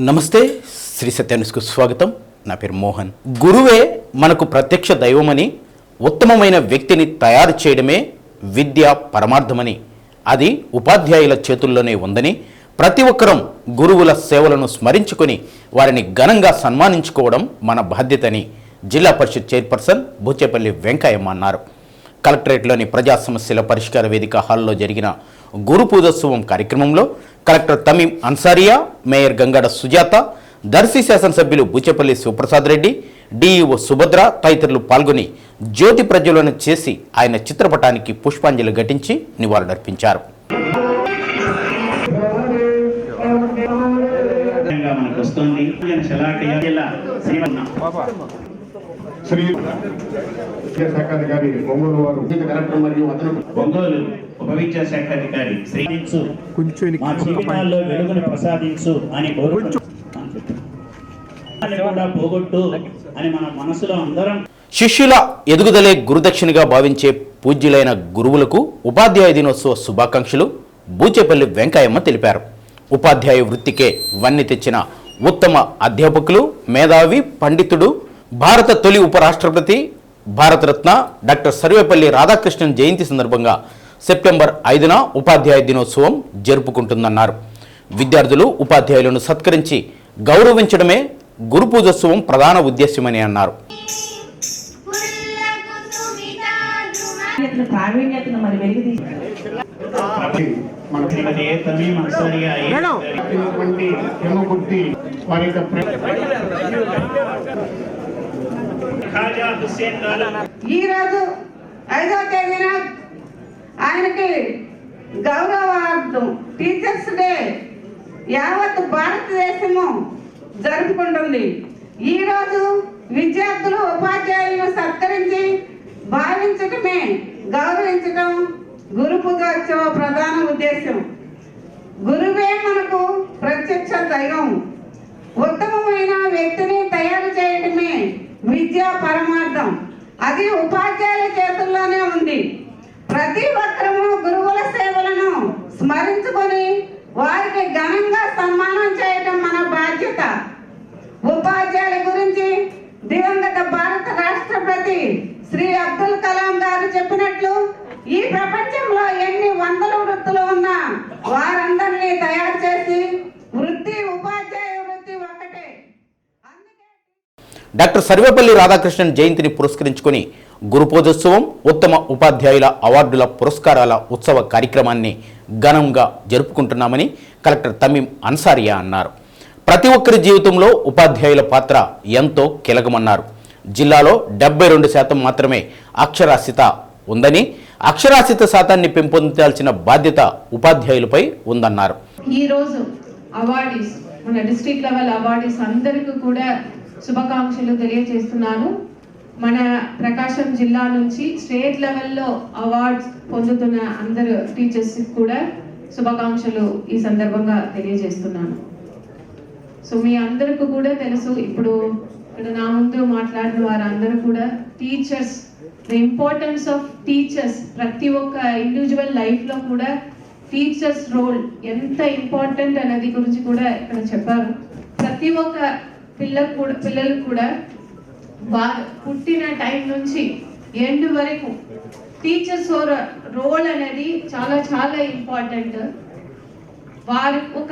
నమస్తే శ్రీ సత్య న్యూస్కు స్వాగతం. నా పేరు మోహన్. గురువే మనకు ప్రత్యక్ష దైవమని, ఉత్తమమైన వ్యక్తిని తయారు చేయడమే విద్య పరమార్థమని, అది ఉపాధ్యాయుల చేతుల్లోనే ఉందని, ప్రతి ఒక్కరం గురువుల సేవలను స్మరించుకొని వారిని ఘనంగా సన్మానించుకోవడం మన బాధ్యతని జిల్లా పరిషత్ చైర్పర్సన్ బూచేపల్లి వెంకయ్యమ్మ అన్నారు. కలెక్టరేట్లోని ప్రజా సమస్యల పరిష్కార వేదిక హాల్లో జరిగిన గురు పూజోత్సవం కార్యక్రమంలో కలెక్టర్ తమీం అన్సారియా, మేయర్ గంగాడ సుజాత, దర్శి శాసనసభ్యులు బూచేపల్లి శివప్రసాద్ రెడ్డి, డిఈఓ సుభద్ర తదితరులు పాల్గొని జ్యోతి ప్రజ్వలన చేసి ఆయన చిత్రపటానికి పుష్పాంజలి ఘటించి నివాళులర్పించారు. శ్రీ శాఖ అధికారి ఒంగోలు వారు కలెక్టర్ మరియు ఒంగోలు ఉప విద్యా శాఖ అధికారి మా జీవితాల్లో వెలుగును ప్రసాదించు అని కూడా పోగొట్టు అని మన మనసులో అందరం. శిష్యుల ఎదుగుదలే గురుదక్షిణగా భావించే పూజ్యులైన గురువులకు ఉపాధ్యాయ దినోత్సవ శుభాకాంక్షలు బూచేపల్లి వెంకయ్యమ్మ తెలిపారు. ఉపాధ్యాయ వృత్తికే వన్నె తెచ్చిన ఉత్తమ అధ్యాపకులు, మేధావి పండితుడు, భారత తొలి ఉపరాష్ట్రపతి, భారతరత్న డాక్టర్ సర్వేపల్లి రాధాకృష్ణన్ జయంతి సందర్భంగా సెప్టెంబర్ 5న ఉపాధ్యాయ దినోత్సవం జరుపుకుంటుందన్నారు. విద్యార్థులు ఉపాధ్యాయులను సత్కరించి గౌరవించడమే గురు పూజోత్సవం ప్రధాన ఉద్దేశ్యమని అన్నారు. ఈ రోజు 5వ తేదీన ఆయనకి గౌరవార్థం టీచర్స్ డే యావత్ భారతదేశము జరుపుకుంటుంది. ఈ రోజు విద్యార్థులు ఉపాధ్యాయులను సత్కరించి భావించటమే గౌరవించటం గురు పూజోత్సవ ప్రధాన ఉద్దేశం. గురువే మనకు ప్రత్యక్ష దైవం. ఉత్తమమైన వ్యక్తిని తయారు చేయటమే విద్యా పరమార్థం. అది ఉపాధ్యాయుల చేతుల్లోనే ఉంది. ప్రతి ఒక్కరము గురువుల సేవలను స్మరించుకొని వారికి ఘనంగా సన్మానం చేయటం మన బాధ్యత. ఉపాధ్యాయుల గురించి దివంగత భారత రాష్ట్రపతి శ్రీ అబ్దుల్ కలాం గారు చెప్పినట్లు, ఈ ప్రపంచంలో ఎన్ని వందల వృత్తులు ఉన్నా వారందరినీ తయారు చేసి వృత్తి ఉపాధ్యాయ వృత్తి ఒక్కటే. డాక్టర్ సర్వేపల్లి రాధాకృష్ణన్ జయంతిని పురస్కరించుకొని గురు పూజోత్సవం, ఉత్తమ ఉపాధ్యాయుల అవార్డుల పురస్కారాల ఉత్సవ కార్యక్రమాన్ని ఘనంగా జరుపుకుంటున్నామని కలెక్టర్ తమీం అన్సారియా అన్నారు. ప్రతి ఒక్కరి జీవితంలో ఉపాధ్యాయుల పాత్ర ఎంతో కీలకమన్నారు. జిల్లాలో 72% మాత్రమే అక్షరాస్యత ఉందని, అక్షరాస్యత శాతాన్ని పెంపొందించాల్సిన బాధ్యత ఉపాధ్యాయులపై ఉందన్నారు. ఈరోజు అవార్డీస్, మన డిస్ట్రిక్ట్ లెవెల్ అవార్డీస్ అందరికీ కూడా శుభాకాంక్షలు తెలియజేస్తున్నాను. మన ప్రకాశం జిల్లా నుంచి స్టేట్ లెవెల్లో అవార్డ్స్ పొందుతున్న అందరు టీచర్స్కి కూడా శుభాకాంక్షలు ఈ సందర్భంగా తెలియజేస్తున్నాను. సో మీ అందరికీ కూడా తెలుసు, ఇప్పుడు ఇక్కడ నా ముందు మాట్లాడిన వారందరూ కూడా teachers, the importance of teachers. ప్రతి ఒక్క ఇండివిజువల్ లైఫ్లో కూడా టీచర్స్ రోల్ ఎంత ఇంపార్టెంట్ అనేది గురించి కూడా ఇక్కడ చెప్పారు. ప్రతి ఒక్క పిల్లలు కూడా వారు పుట్టిన టైం నుంచి ఎండ్ వరకు టీచర్స్ రోల్ అనేది చాలా చాలా ఇంపార్టెంట్. వారి ఒక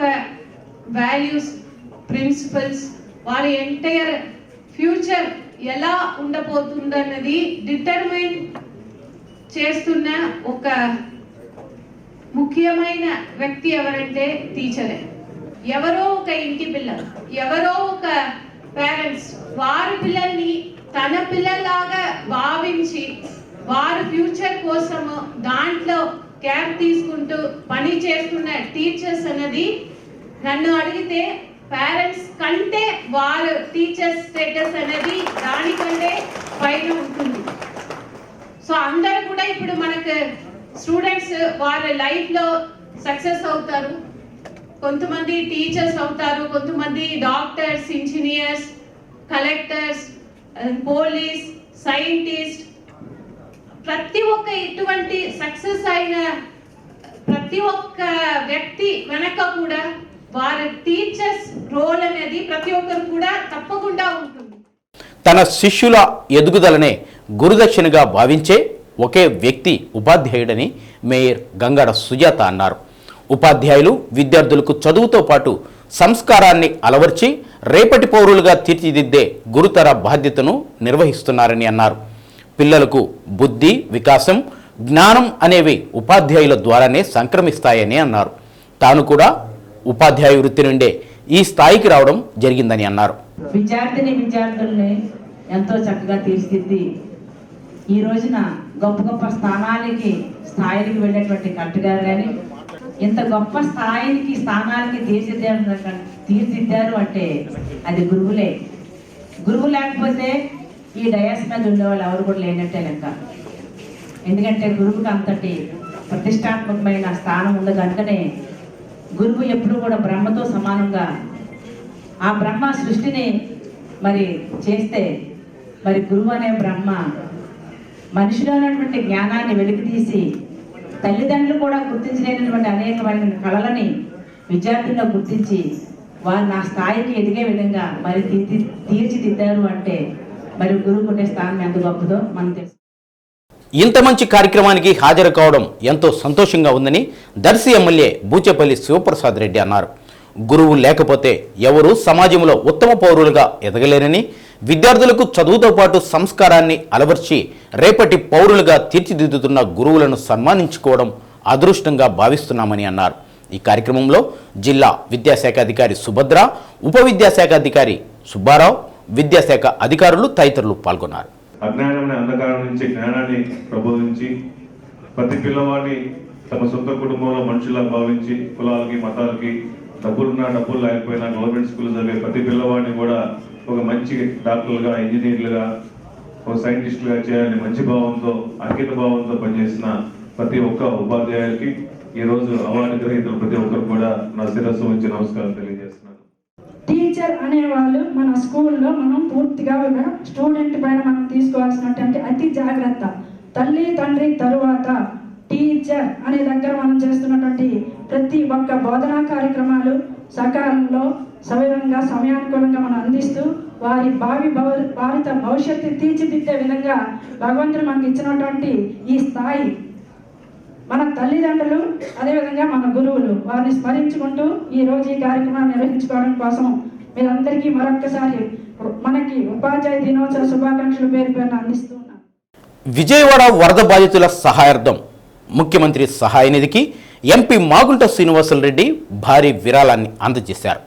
వాల్యూస్, ప్రిన్సిపల్స్, వారి ఎంటైర్ ఫ్యూచర్ ఎలా ఉండబోతుందన్నది డిటర్మైన్ చేస్తున్న ఒక ముఖ్యమైన వ్యక్తి ఎవరంటే టీచరే. ఎవరో ఒక ఇంటి పిల్ల, ఎవరో ఒక పేరెంట్స్ వారి పిల్లల్ని తన పిల్లల్లాగా భావించి వారి ఫ్యూచర్ కోసము దాంట్లో కేర్ తీసుకుంటూ పని చేస్తున్న టీచర్స్ అనేది నన్ను అడిగితే పేరెంట్స్ కంటే వారు టీచర్స్ స్టేటస్ అనేది దానికంటే పైన ఉంటుంది. సో అందరూ కూడా ఇప్పుడు మనకు స్టూడెంట్స్ వారి లైఫ్లో సక్సెస్ అవుతారు. కొంతమంది టీచర్స్ అవుతారు, కొంతమంది doctors, engineers, collectors, police, scientist. ప్రతి ఒక్క ఇటువంటి సక్సెస్ అయిన ప్రతి ఒక్క వ్యక్తి వెనక కూడా వారి టీచర్స్ రోల్ అనేది ప్రతి ఒక్కరు కూడా తప్పకుండా ఉంటుంది. తన శిష్యుల ఎదుగుదలనే గురుదక్షిణగా భావించే ఒకే వ్యక్తి ఉపాధ్యాయుడని మేయర్ గంగాడ సుజాత అన్నారు. ఉపాధ్యాయులు విద్యార్థులకు చదువుతో పాటు సంస్కారాన్ని అలవర్చి రేపటి పౌరులుగా తీర్చిదిద్దే గురుతర బాధ్యతను నిర్వహిస్తున్నారని అన్నారు. పిల్లలకు బుద్ధి, వికాసం, జ్ఞానం అనేవి ఉపాధ్యాయుల ద్వారానే సంక్రమిస్తాయని అన్నారు. తాను కూడా ఉపాధ్యాయ వృత్తి నుండే ఈ స్థాయికి రావడం జరిగిందని అన్నారు. విద్యార్థుల్ని ఎంతో చక్కగా తీర్చిదిద్ది ఈ రోజున గొప్ప గొప్ప స్థాయికి వెళ్ళేటువంటి కలెక్టర్ గారు కానీ ఇంత గొప్ప స్థానానికి తీర్చిదిద్దారు అంటే అది గురువులే. గురువు లేకపోతే ఈ డయాస్ మీద ఉండేవాళ్ళు ఎవరు కూడా లేనట్టే లెక్క. ఎందుకంటే గురువుకి అంతటి ప్రతిష్టాత్మకమైన స్థానం ఉంది కనుకనే గురువు ఎప్పుడు కూడా బ్రహ్మతో సమానంగా ఆ బ్రహ్మ సృష్టిని మరి చేస్తే మరి గురువు అనే బ్రహ్మ మనిషిలో ఉన్నటువంటి జ్ఞానాన్ని వెలికితీసి తల్లిదండ్రులు కూడా గుర్తించలేనటువంటి అనేకమైన కళలని విద్యార్థుల్లో గుర్తించి వారు నా స్థాయికి ఎదిగే విధంగా మరి తీర్చిదిద్దారు అంటే మరి గురువుకు ఉండే స్థానం ఎంత గొప్పదో మనం తెలుసు. ఇంత మంచి కార్యక్రమానికి హాజరు కావడం ఎంతో సంతోషంగా ఉందని దర్శి ఎమ్మెల్యే బూచేపల్లి శివప్రసాద్ రెడ్డి అన్నారు. గురువు లేకపోతే ఎవరూ సమాజంలో ఉత్తమ పౌరులుగా ఎదగలేరని, విద్యార్థులకు చదువుతో పాటు సంస్కారాన్ని అలవర్చి రేపటి పౌరులుగా తీర్చిదిద్దుతున్న గురువులను సన్మానించుకోవడం అదృష్టంగా భావిస్తున్నామని అన్నారు. ఈ కార్యక్రమంలో జిల్లా విద్యాశాఖ అధికారి సుభద్ర, ఉప విద్యాశాఖ అధికారి సుబ్బారావు, విద్యాశాఖ అధికారులు తదితరులు పాల్గొన్నారు. అజ్ఞానమైన అంధకారం నుంచి జ్ఞానాన్ని ప్రబోధించి ప్రతి పిల్లవాడిని తమ సొంత కుటుంబంలో మనుషులా భావించి కులాలకి, మతాలకి, డబ్బులున్నా డబ్బులు లేకపోయినా గవర్నమెంట్ స్కూల్ చదివే ప్రతి పిల్లవాడిని కూడా ఒక మంచి డాక్టర్లుగా, ఇంజనీర్లుగా, ఒక సైంటిస్టులుగా చేయాలని మంచి భావంతో, అంకిత భావంతో పనిచేసిన ప్రతి ఒక్క ఉపాధ్యాయులకి ఈరోజు అవార్డు గ్రహీతలు ప్రతి ఒక్కరు కూడా నా శిరస్సు ఉంచి నమస్కారం తెలియజేస్తున్నాను. టీచర్ అనేవాళ్ళు మన స్కూల్లో మనం పూర్తిగా ఒక స్టూడెంట్ పైన మనం తీసుకోవాల్సినటువంటి అతి జాగ్రత్త. తల్లి తండ్రి తరువాత టీచర్ అనే దగ్గర మనం చేస్తున్నటువంటి ప్రతి ఒక్క బోధనా కార్యక్రమాలు సకాలంలో సవివరంగా సమయానుకూలంగా మనం అందిస్తూ వారి భావిత భవిష్యత్తు తీర్చిదిద్దే విధంగా భగవంతుడు మనకి ఇచ్చినటువంటి ఈ స్థాయి మన తల్లిదండ్రులు, అదేవిధంగా మన గురువులు, వారిని స్మరించుకుంటూ ఈ రోజు ఈ కార్యక్రమాన్ని నిర్వహించుకోవడం కోసం మీరందరికీ మరొక్కసారి మనకి ఉపాధ్యాయ దినోత్సవ శుభాకాంక్షలు పేరున అందిస్తున్నాను. విజయవాడ వరద బాధితుల సహాయార్థం ముఖ్యమంత్రి సహాయ నిధికి ఎంపీ మాగుంట శ్రీనివాసులరెడ్డి భారీ విరాళాన్ని అందజేశారు.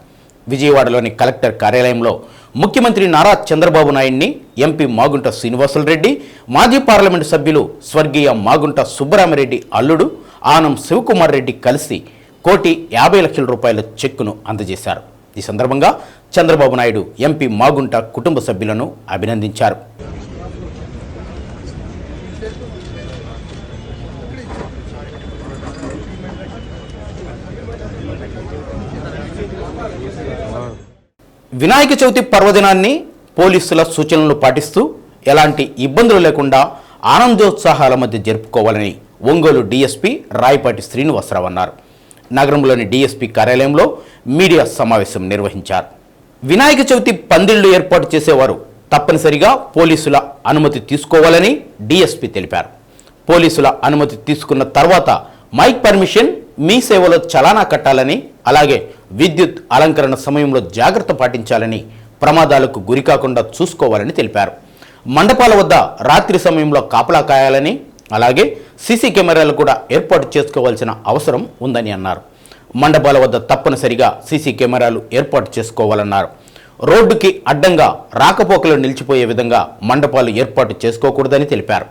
విజయవాడలోని కలెక్టర్ కార్యాలయంలో ముఖ్యమంత్రి నారా చంద్రబాబు నాయుడిని ఎంపీ మాగుంట శ్రీనివాసులరెడ్డి, మాజీ పార్లమెంటు సభ్యులు స్వర్గీయ మాగుంట సుబ్బరామిరెడ్డి అల్లుడు ఆనం శివకుమార్ రెడ్డి కలిసి 1,50,00,000 రూపాయల చెక్కును అందజేశారు. ఈ సందర్భంగా చంద్రబాబు నాయుడు ఎంపీ మాగుంట కుటుంబ సభ్యులను అభినందించారు. వినాయక చవితి పర్వదినాన్ని పోలీసుల సూచనలు పాటిస్తూ ఎలాంటి ఇబ్బందులు లేకుండా ఆనందోత్సాహాల మధ్య జరుపుకోవాలని ఒంగోలు డీఎస్పీ రాయపాటి శ్రీనివాసరావు అన్నారు. నగరంలోని డీఎస్పీ కార్యాలయంలో మీడియా సమావేశం నిర్వహించారు. వినాయక చవితి పందిళ్లు ఏర్పాటు చేసేవారు తప్పనిసరిగా పోలీసుల అనుమతి తీసుకోవాలని డీఎస్పీ తెలిపారు. పోలీసుల అనుమతి తీసుకున్న తర్వాత మైక్ పర్మిషన్, మీ సేవలో చలానా కట్టాలని, అలాగే విద్యుత్ అలంకరణ సమయంలో జాగ్రత్త పాటించాలని, ప్రమాదాలకు గురికాకుండా చూసుకోవాలని తెలిపారు. మండపాల వద్ద రాత్రి సమయంలో కాపలా కాయాలని, అలాగే సీసీ కెమెరాలు కూడా ఏర్పాటు చేసుకోవాల్సిన అవసరం ఉందని అన్నారు. మండపాల వద్ద తప్పనిసరిగా సీసీ కెమెరాలు ఏర్పాటు చేసుకోవాలన్నారు. రోడ్డుకి అడ్డంగా రాకపోకలు నిలిచిపోయే విధంగా మండపాలు ఏర్పాటు చేసుకోకూడదని తెలిపారు.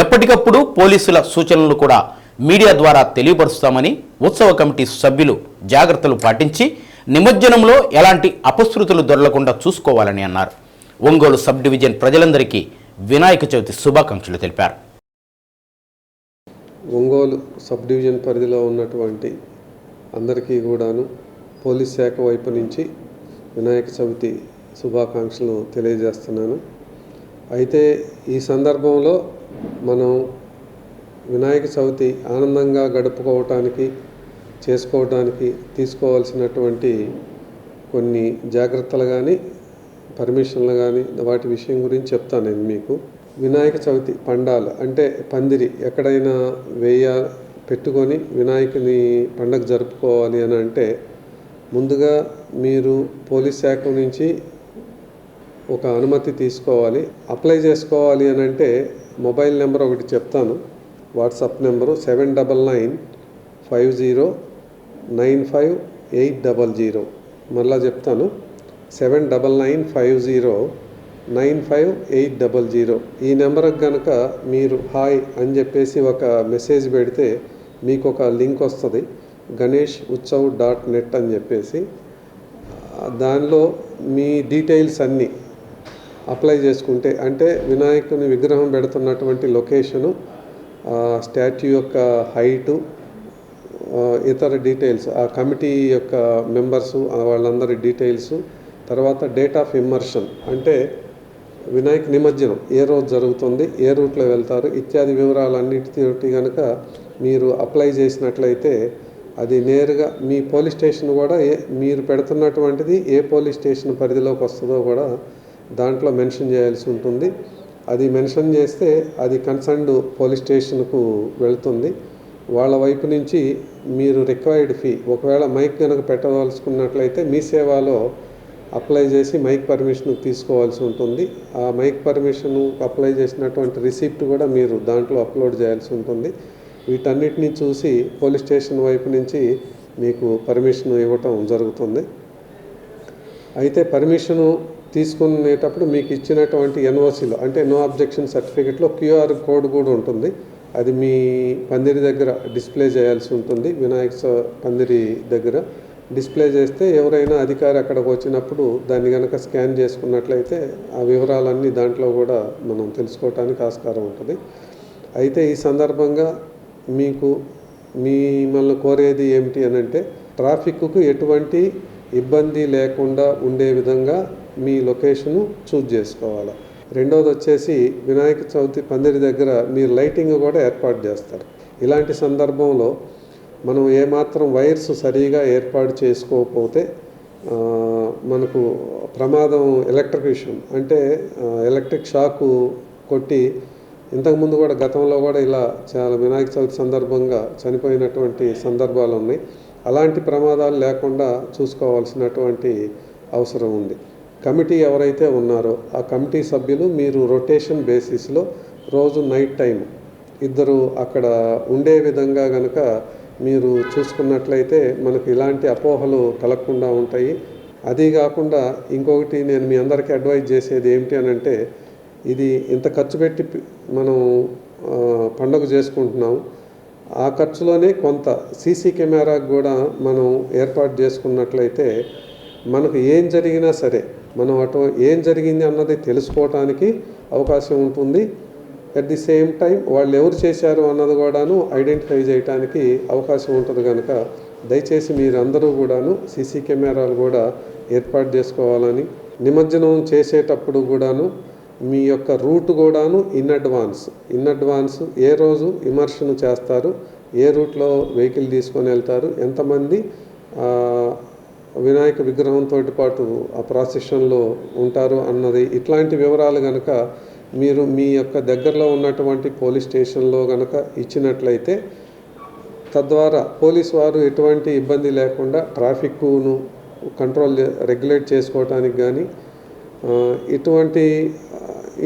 ఎప్పటికప్పుడు పోలీసుల సూచనలు కూడా మీడియా ద్వారా తెలియపరుస్తామని, ఉత్సవ కమిటీ సభ్యులు జాగ్రత్తలు పాటించి నిమజ్జనంలో ఎలాంటి అపశృతులు దొరలకుండా చూసుకోవాలని అన్నారు. ఒంగోలు సబ్ డివిజన్ ప్రజలందరికీ వినాయక చవితి శుభాకాంక్షలు తెలిపారు. ఒంగోలు సబ్ డివిజన్ పరిధిలో ఉన్నటువంటి అందరికీ కూడాను పోలీస్ శాఖ వైపు నుంచి వినాయక చవితి శుభాకాంక్షలు తెలియజేస్తున్నాను. అయితే ఈ సందర్భంలో మనం వినాయక చవితి ఆనందంగా గడుపుకోవటానికి చేసుకోవడానికి తీసుకోవాల్సినటువంటి కొన్ని జాగ్రత్తలు కానీ పర్మిషన్లు కానీ వాటి విషయం గురించి చెప్తాను నేను మీకు. వినాయక చవితి పండాలు అంటే పందిరి ఎక్కడైనా పెట్టుకొని వినాయకుని పండగ జరుపుకోవాలి అని అంటే ముందుగా మీరు పోలీస్ శాఖ నుంచి ఒక అనుమతి తీసుకోవాలి. అప్లై చేసుకోవాలి అని అంటే మొబైల్ నెంబర్ ఒకటి చెప్తాను, వాట్సాప్ నెంబరు 7999509500. మళ్ళా చెప్తాను, 7999509500. ఈ నెంబర్కి కనుక మీరు హాయ్ అని చెప్పేసి ఒక మెసేజ్ పెడితే మీకు ఒక లింక్ వస్తుంది, ganeshutsav.net అని చెప్పేసి. దానిలో మీ డీటెయిల్స్ అన్నీ అప్లై చేసుకుంటే అంటే వినాయకుని విగ్రహం పెడుతున్నటువంటి లొకేషను, స్టాట్యూ యొక్క హైటు, ఇతర డీటెయిల్స్, ఆ కమిటీ యొక్క మెంబర్సు వాళ్ళందరి డీటెయిల్స్, తర్వాత డేట్ ఆఫ్ ఇమ్మర్షన్ అంటే వినాయక నిమజ్జనం ఏ రోజు జరుగుతుంది, ఏ రూట్లో వెళ్తారు ఇత్యాది వివరాలన్నిటి కనుక మీరు అప్లై చేసినట్లయితే అది నేరుగా మీ పోలీస్ స్టేషన్ కూడా మీరు పెడుతున్నటువంటిది ఏ పోలీస్ స్టేషన్ పరిధిలోకి వస్తుందో కూడా దాంట్లో మెన్షన్ చేయాల్సి ఉంటుంది. అది మెన్షన్ చేస్తే అది కన్సర్న్డ్ పోలీస్ స్టేషన్కు వెళ్తుంది. వాళ్ళ వైపు నుంచి మీరు రిక్వైర్డ్ ఫీ, ఒకవేళ మైక్ కనుక పెట్టవలసుకున్నట్లయితే మీ సేవలో అప్లై చేసి మైక్ పర్మిషన్ తీసుకోవాల్సి ఉంటుంది. ఆ మైక్ పర్మిషన్ అప్లై చేసినటువంటి రిసిప్ట్ కూడా మీరు దాంట్లో అప్లోడ్ చేయాల్సి ఉంటుంది. వీటన్నిటిని చూసి పోలీస్ స్టేషన్ వైపు నుంచి మీకు పర్మిషన్ ఇవ్వటం జరుగుతుంది. అయితే పర్మిషను తీసుకునేటప్పుడు మీకు ఇచ్చినటువంటి ఎన్ఓసిలో అంటే నో అబ్జెక్షన్ సర్టిఫికెట్లో క్యూఆర్ కోడ్ కూడా ఉంటుంది. అది మీ పందిరి దగ్గర డిస్ప్లే చేయాల్సి ఉంటుంది. వినాయక పందిరి దగ్గర డిస్ప్లే చేస్తే ఎవరైనా అధికారి అక్కడికి వచ్చినప్పుడు దాన్ని కనుక స్కాన్ చేసుకున్నట్లయితే ఆ వివరాలన్నీ దాంట్లో కూడా మనం తెలుసుకోవటానికి ఆస్కారం ఉంటుంది. అయితే ఈ సందర్భంగా మిమ్మల్ని కోరేది ఏమిటి అని అంటే ట్రాఫిక్కు ఎటువంటి ఇబ్బంది లేకుండా ఉండే విధంగా మీ లొకేషను చూజ్ చేసుకోవాలి. రెండవది వచ్చేసి వినాయక చవితి పందిరి దగ్గర మీరు లైటింగ్ కూడా ఏర్పాటు చేస్తారు. ఇలాంటి సందర్భంలో మనం ఏమాత్రం వైర్స్ సరిగా ఏర్పాటు చేసుకోకపోతే మనకు ప్రమాదం, ఎలక్ట్రిక్యూషన్ అంటే ఎలక్ట్రిక్ షాకు కొట్టి ఇంతకుముందు కూడా గతంలో కూడా ఇలా చాలా వినాయక చవితి సందర్భంగా చనిపోయినటువంటి సందర్భాలు ఉన్నాయి. అలాంటి ప్రమాదాలు లేకుండా చూసుకోవాల్సినటువంటి అవసరం ఉంది. కమిటీ ఎవరైతే ఉన్నారో ఆ కమిటీ సభ్యులు మీరు రొటేషన్ బేసిస్లో రోజు నైట్ టైం ఇద్దరు అక్కడ ఉండే విధంగా కనుక మీరు చూసుకున్నట్లయితే మనకు ఇలాంటి అపోహలు కలగకుండా ఉంటాయి. అది కాకుండా ఇంకొకటి నేను మీ అందరికీ అడ్వైజ్ చేసేది ఏమిటి అని అంటే ఇది ఇంత ఖర్చు పెట్టి మనం పండుగ చేసుకుంటున్నాం. ఆ ఖర్చులోనే కొంత సీసీ కెమెరాకు కూడా మనం ఏర్పాటు చేసుకున్నట్లయితే మనకు ఏం జరిగినా సరే మనం ఏం జరిగింది అన్నది తెలుసుకోవటానికి అవకాశం ఉంటుంది. అట్ ది సేమ్ టైం వాళ్ళు ఎవరు చేశారు అన్నది కూడాను ఐడెంటిఫై చేయడానికి అవకాశం ఉంటుంది. కనుక దయచేసి మీరందరూ కూడాను సీసీ కెమెరాలు కూడా ఏర్పాటు చేసుకోవాలని, నిమజ్జనం చేసేటప్పుడు కూడాను మీ యొక్క రూట్ కూడాను ఇన్ అడ్వాన్స్ ఏ రోజు ఇమర్షన్ చేస్తారు, ఏ రూట్లో వెహికల్ తీసుకొని వెళ్తారు, ఎంతమంది వినాయక విగ్రహంతో పాటు ఆ ప్రాసెషన్లో ఉంటారు అన్నది ఇట్లాంటి వివరాలు కనుక మీరు మీ యొక్క దగ్గరలో ఉన్నటువంటి పోలీస్ స్టేషన్లో కనుక ఇచ్చినట్లయితే తద్వారా పోలీసు వారు ఎటువంటి ఇబ్బంది లేకుండా ట్రాఫిక్ను రెగ్యులేట్ చేసుకోవటానికి కానీ ఇటువంటి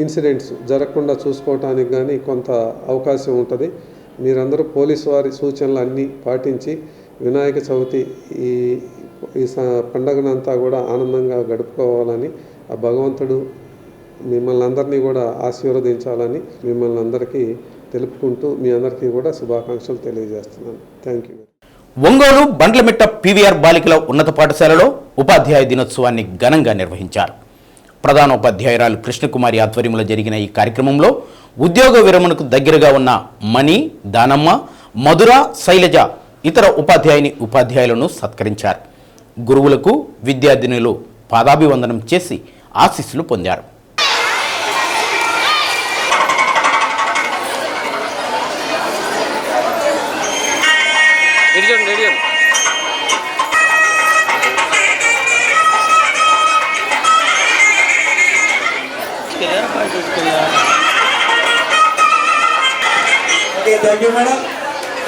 ఇన్సిడెంట్స్ జరగకుండా చూసుకోవటానికి కానీ కొంత అవకాశం ఉంటుంది. మీరందరూ పోలీసు వారి సూచనలు అన్నీ పాటించి వినాయక చవితి ఈ పండగనంతా కూడా ఆనందంగా గడుపుకోవాలని ఆ భగవంతుడు మిమ్మల్ని అందరినీ కూడా ఆశీర్వదించాలని మిమ్మల్ని అందరికీ తెలుపుకుంటూ మీ అందరికీ కూడా శుభాకాంక్షలు తెలియజేస్తున్నాను. Thank you. Ongole Bandlamitta PVR బాలికల ఉన్నత పాఠశాలలో ఉపాధ్యాయ దినోత్సవాన్ని ఘనంగా నిర్వహించారు. ప్రధానోపాధ్యాయురాలు కృష్ణకుమారి ఆధ్వర్యంలో జరిగిన ఈ కార్యక్రమంలో ఉద్యోగ విరమణకు దగ్గరగా ఉన్న మణి, దానమ్మ, మధుర, శైలజ ఇతర ఉపాధ్యాయులను సత్కరించారు. గురువులకు విద్యార్థినులు పాదాభివందనం చేసి ఆశీస్సులు పొందారు. Ready thank you madam.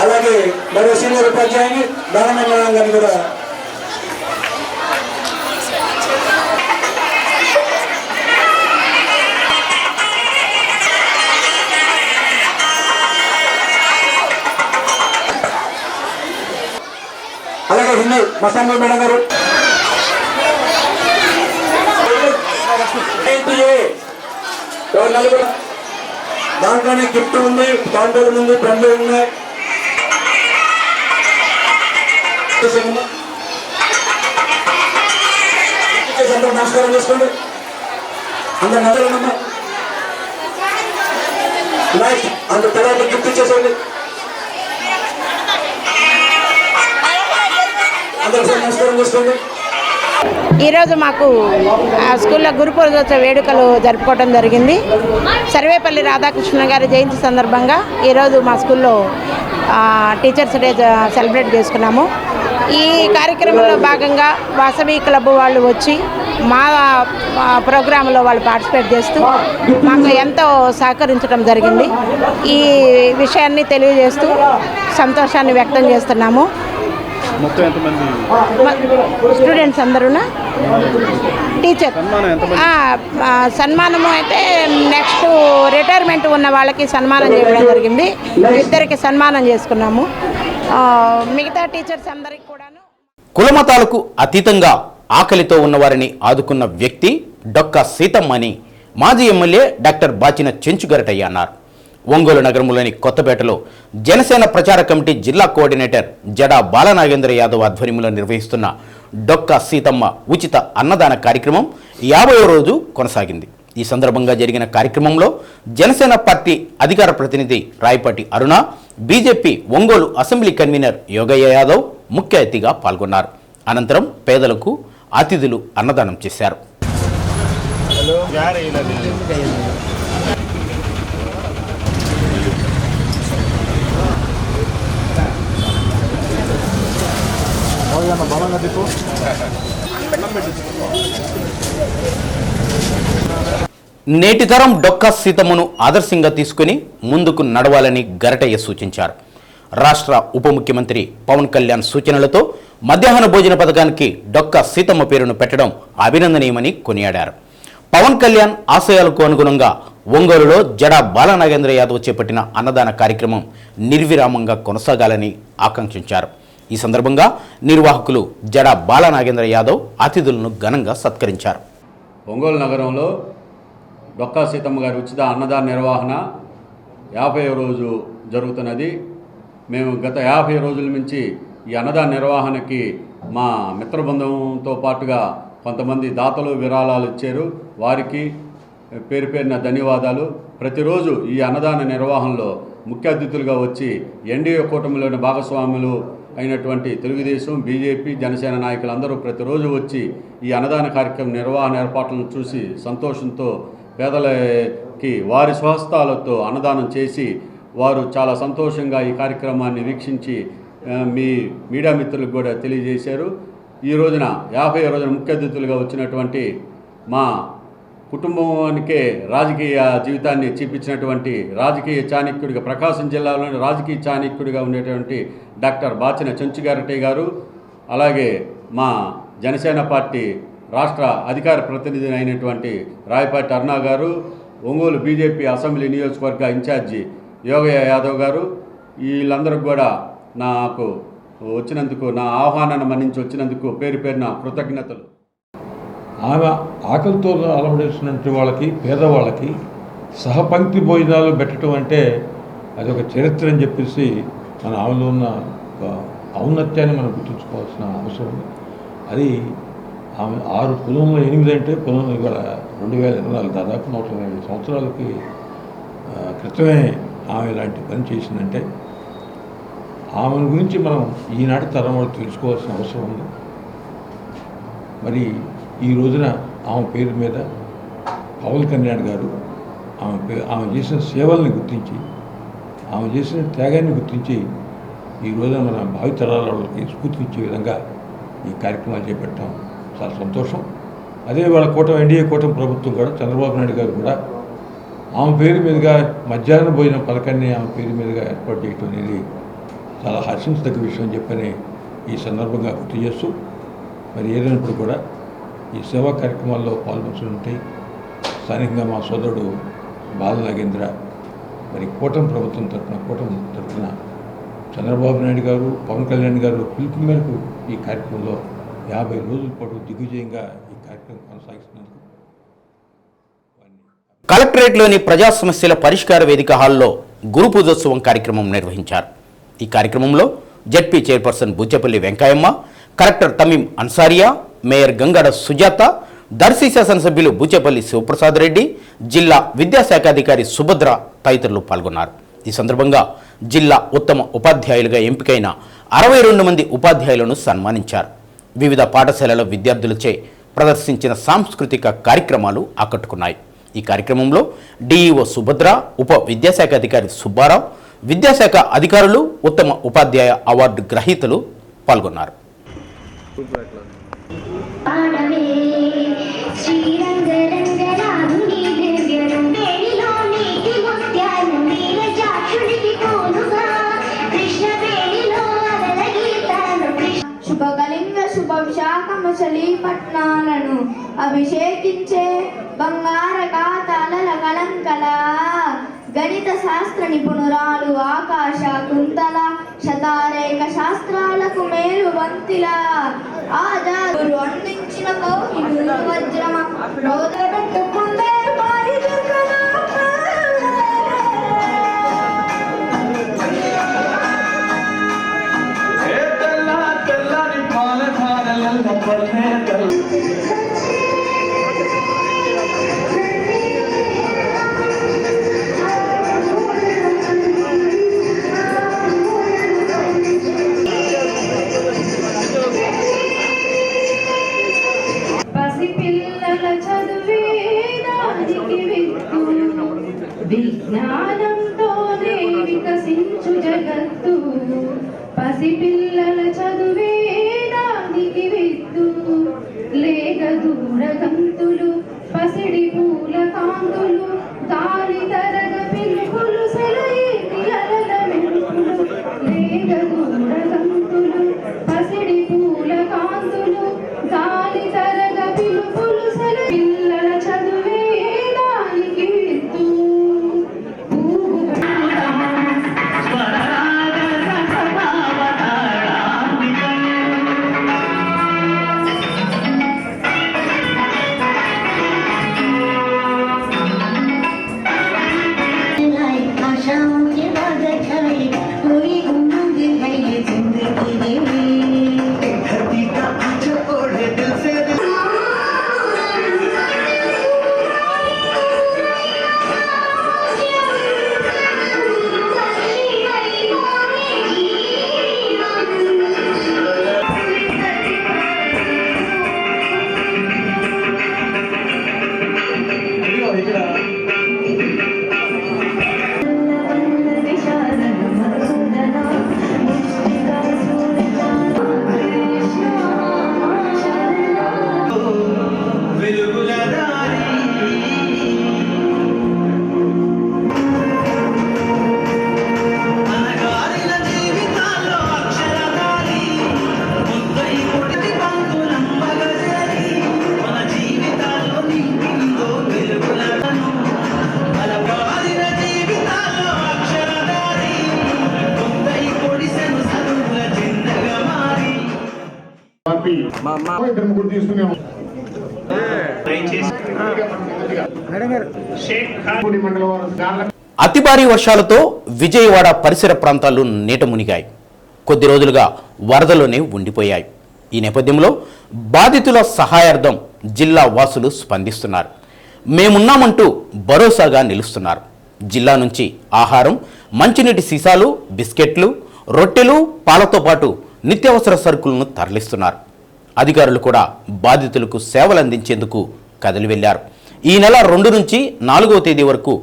అలాగే మరో సీనియర్ ఉపాధ్యాయుని దానమ్మ మేడం గారిని కూడా అలాగే హిందీ మసాంబ మేడం గారు నలుగురు దాంట్లోనే గిఫ్ట్ ఉంది, దాంట్లో ఉంది, పెన్లు ఉన్నాయి. అందరూ నమస్కారం చేసుకోండి. అందరు నదలమ్మా అందరు తర్వాత గిఫ్ట్ ఇచ్చేసేయండి. అందరూ నమస్కారం చేసుకోండి. ఈరోజు మాకు స్కూల్లో గురు పూజోత్సవ వేడుకలు జరుపుకోవడం జరిగింది. సర్వేపల్లి రాధాకృష్ణ గారి జయంతి సందర్భంగా ఈరోజు మా స్కూల్లో టీచర్స్ డే సెలబ్రేట్ చేసుకున్నాము. ఈ కార్యక్రమంలో భాగంగా వాసవి క్లబ్ వాళ్ళు వచ్చి మా ప్రోగ్రాంలో వాళ్ళు పార్టిసిపేట్ చేస్తూ మాకు ఎంతో సహకరించడం జరిగింది. ఈ విషయాన్ని తెలియజేస్తూ సంతోషాన్ని వ్యక్తం చేస్తున్నాము. స్టూడెంట్స్ అందరూ టీచర్ సన్మానము అయితే నెక్స్ట్ రిటైర్మెంట్ ఉన్న వాళ్ళకి సన్మానం చేయడం జరిగింది. ఇద్దరికి సన్మానం చేసుకున్నాము. మిగతా టీచర్స్ అందరికి కూడాను కులమతాలకు అతీతంగా ఆకలితో ఉన్నవారిని ఆదుకున్న వ్యక్తి డొక్కా సీతమ్మ అని మాజీ ఎమ్మెల్యే డాక్టర్ బాచిన చెంచుగరటయ్య అన్నారు. ఒంగోలు నగరంలోని కొత్తపేటలో జనసేన ప్రచార కమిటీ జిల్లా కోఆర్డినేటర్ జడా బాలనాగేంద్ర యాదవ్ ఆధ్వర్యంలో నిర్వహిస్తున్న డొక్కా సీతమ్మ ఉచిత అన్నదాన కార్యక్రమం 50వ రోజు కొనసాగింది. ఈ సందర్భంగా జరిగిన కార్యక్రమంలో జనసేన పార్టీ అధికార ప్రతినిధి Rayapati Aruna, BJP Ongole assembly convener Yogaiah Yadav ముఖ్య అతిథిగా పాల్గొన్నారు. అనంతరం పేదలకు అతిథులు అన్నదానం చేశారు. నేటి తరం డొక్కా సీతమ్మను ఆదర్శంగా తీసుకుని ముందుకు నడవాలని గరటయ్య సూచించారు. రాష్ట్ర ఉప ముఖ్యమంత్రి పవన్ కళ్యాణ్ సూచనలతో మధ్యాహ్న భోజన పథకానికి డొక్కా సీతమ్మ పేరును పెట్టడం అభినందనీయమని కొనియాడారు. పవన్ కళ్యాణ్ ఆశయాలకు అనుగుణంగా ఒంగోలులో జడా బాలనాగేంద్ర యాదవ్ చేపట్టిన అన్నదాన కార్యక్రమం నిర్విరామంగా కొనసాగాలని ఆకాంక్షించారు. ఈ సందర్భంగా నిర్వాహకులు జడా బాలనాగేంద్ర యాదవ్ అతిథులను ఘనంగా సత్కరించారు. ఒంగోలు నగరంలో డొక్కా సీతమ్మ గారి ఉచిత అన్నదాన నిర్వహణ 50వ రోజు జరుగుతున్నది. మేము గత 50 రోజుల నుంచి ఈ అన్నదాన నిర్వహణకి మా మిత్రబృందంతో పాటుగా కొంతమంది దాతలు విరాళాలు ఇచ్చారు. వారికి పేరు పేరున ధన్యవాదాలు. ప్రతిరోజు ఈ అన్నదాన నిర్వహణలో ముఖ్య అతిథులుగా వచ్చి ఎన్డీఏ కూటమిలోని భాగస్వాములు అయినటువంటి తెలుగుదేశం, బీజేపీ, జనసేన నాయకులందరూ ప్రతిరోజు వచ్చి ఈ అన్నదాన కార్యక్రమం నిర్వహణ ఏర్పాట్లను చూసి సంతోషంతో పేదలకి వారి స్వహస్తాలతో అన్నదానం చేసి వారు చాలా సంతోషంగా ఈ కార్యక్రమాన్ని వీక్షించి మీ మీడియా మిత్రులకు కూడా తెలియజేశారు. ఈ రోజున 50వ రోజున ముఖ్య అతిథులుగా వచ్చినటువంటి మా కుటుంబానికే రాజకీయ జీవితాన్ని చూపించినటువంటి రాజకీయ చాణక్యుడిగా, ప్రకాశం జిల్లాలోని రాజకీయ చాణక్యుడిగా ఉండేటువంటి డాక్టర్ బాచిన చెంచుగరటయ్య గారు, అలాగే మా జనసేన పార్టీ రాష్ట్ర అధికార ప్రతినిధి అయినటువంటి రాయపాటి అరుణ గారు, ఒంగోలు బీజేపీ అసెంబ్లీ నియోజకవర్గ ఇన్ఛార్జి యోగయ్య యాదవ్ గారు, వీళ్ళందరూ కూడా నాకు వచ్చినందుకు, నా ఆహ్వానాన్ని మన్నించి వచ్చినందుకు పేరు పేరున కృతజ్ఞతలు. ఆమె ఆకలితో అలవడిస్తున్నటువంటి వాళ్ళకి, పేదవాళ్ళకి సహపంక్తి భోజనాలు పెట్టడం అంటే అదొక చరిత్ర అని చెప్పేసి మన ఆమెలో ఉన్న ఔన్నత్యాన్ని మనం గుర్తుంచుకోవాల్సిన అవసరం ఉంది. అది ఆమె 6 కులంలో 8 అంటే కులంలో ఇవాళ 2024 దాదాపు 120 సంవత్సరాలకి క్రితమే ఆమె ఇలాంటి పని చేసిందంటే ఆమె గురించి మనం ఈనాటి తరం వాళ్ళు తెలుసుకోవాల్సిన అవసరం ఉంది. మరి ఈ రోజున ఆమె పేరు మీద పవన్ కళ్యాణ్ గారు ఆమె చేసిన సేవల్ని గుర్తించి, ఆమె చేసిన త్యాగాన్ని గుర్తించి ఈ రోజున మన భావితరాల వాళ్ళకి స్ఫూర్తినిచ్చే విధంగా ఈ కార్యక్రమాలు చేపట్టాం. చాలా సంతోషం. అదే వాళ్ళ ఎన్డీఏ కూటమి ప్రభుత్వం కూడా, చంద్రబాబు నాయుడు గారు కూడా ఆమె పేరు మీదుగా మధ్యాహ్న భోజన పథకాన్ని ఆమె పేరు మీదుగా ఏర్పాటు చేయడం అనేది చాలా హర్షించదగ్గ విషయం అని చెప్పని ఈ సందర్భంగా గుర్తు చేస్తూ మరి ఏదైనప్పుడు కూడా ఈ సేవా కార్యక్రమాల్లో పాల్గొంటుంటే స్థానికంగా మా సోదరుడు బాల నాగేంద్ర మరి కూటమి ప్రభుత్వం తరఫున చంద్రబాబు నాయుడు గారు పవన్ కళ్యాణ్ గారు పిలుపు మేరకు ఈ కార్యక్రమంలో 50 రోజుల పాటు దిగ్విజయంగా ఈ కార్యక్రమం కొనసాగిస్తున్నందుకు కలెక్టరేట్లోని ప్రజా సమస్యల పరిష్కార వేదిక హాల్లో గురు పూజోత్సవం కార్యక్రమం నిర్వహించారు. ఈ కార్యక్రమంలో ZP chairperson Buchepalli Venkayamma, collector Tamim Ansariya, mayor Gangada Sujatha, Darsi శాసనసభ్యులు బుచ్చపల్లి శివప్రసాద్ రెడ్డి, జిల్లా విద్యాశాఖ అధికారి సుభద్ర తదితరులు పాల్గొన్నారు. ఈ సందర్భంగా జిల్లా ఉత్తమ ఉపాధ్యాయులుగా ఎంపికైన 62 మంది ఉపాధ్యాయులను సన్మానించారు. వివిధ పాఠశాలల విద్యార్థులచే ప్రదర్శించిన సాంస్కృతిక కార్యక్రమాలు ఆకట్టుకున్నాయి. ఈ కార్యక్రమంలో డిఈఓ సుభద్ర, ఉప విద్యాశాఖ అధికారి సుబ్బారావు, విద్యాశాఖ అధికారులు, ఉత్తమ ఉపాధ్యాయ అవార్డు గ్రహీతలు పాల్గొన్నారు. శుభకలింగ శుభవిశాఖమసలి పట్నాలను అభిషేకించే బంగార ఖాతాల కలంకల గణిత శాస్త్ర నిపుణురాలు ఆకాశ కుంతల శతారేఖ శాస్త్రాలకు మేలు వంతిల ఆధారు అందించిన కౌహిలు వజ్రమ రోద పెట్టుకుందే పారి విజ్ఞానంతోనే వికసించు జగత్తు, పసిపిల్లల చదువే దానికి విత్తు, లేక దూరగంతులు పసిడి పూల కాంతులు, గాలి తరగ పిలుపులు సెలయేటి అలల మెరుపులు, లేక దూరగంతులు పసిడి పూల కాంతులు, గాలి తరగ పిలుపులు సెల పిల్లల చదువే దానికి విత్తు. అతి భారీ వర్షాలతో విజయవాడ పరిసర ప్రాంతాలు నీట మునిగాయి. కొద్ది రోజులుగా వరదలోనే ఉండిపోయాయి. ఈ నేపథ్యంలో బాధితుల సహాయార్థం జిల్లా వాసులు స్పందిస్తున్నారు. మేమున్నామంటూ భరోసాగా నిలుస్తున్నారు. జిల్లా నుంచి ఆహారం, మంచినీటి సీసాలు, బిస్కెట్లు, రొట్టెలు, పాలతో పాటు నిత్యావసర సరుకులను తరలిస్తున్నారు. అధికారులు కూడా బాధితులకు సేవలు అందించేందుకు కదిలి వెళ్లారు. ఈ నెల 2 నుంచి 4వ తేదీ వరకు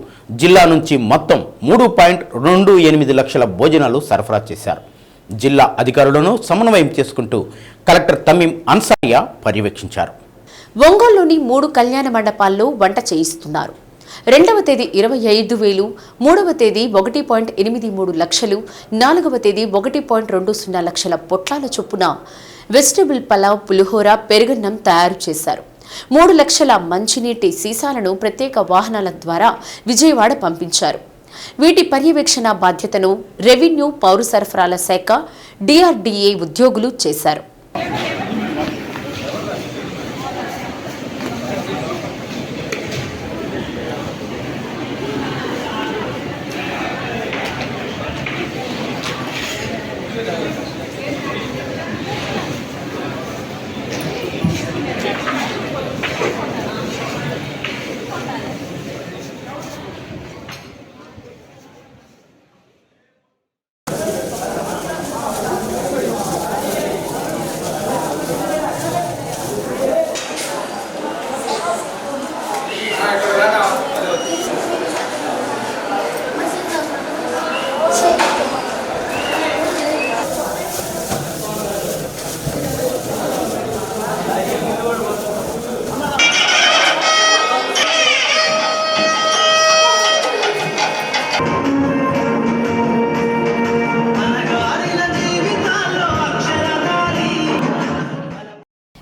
జిల్లా నుంచి మొత్తం 3.28 లక్షల భోజనాలు సరఫరా చేశారు. జిల్లా అధికారులను సమన్వయం చేసుకుంటూ కలెక్టర్ తమీం అన్సారియా పర్యవేక్షించారు. ఒంగోలులోని 3 కళ్యాణ మండపాల్లో వంట చేయిస్తున్నారు. రెండవ తేదీ 25,000, మూడవ తేదీ 1.83 లక్షలు, నాలుగవ తేదీ 1.20 లక్షల పొట్లాల చొప్పున వెజిటబుల్ పలావ్, పులిహోర, పెరుగన్నం తయారు చేశారు. 3 లక్షల మంచినీటి సీసాలను ప్రత్యేక వాహనాల ద్వారా విజయవాడ పంపించారు. వీటి పర్యవేక్షణ బాధ్యతను రెవెన్యూ, పౌర సరఫరాల శాఖ, DRDA ఉద్యోగులు చేశారు.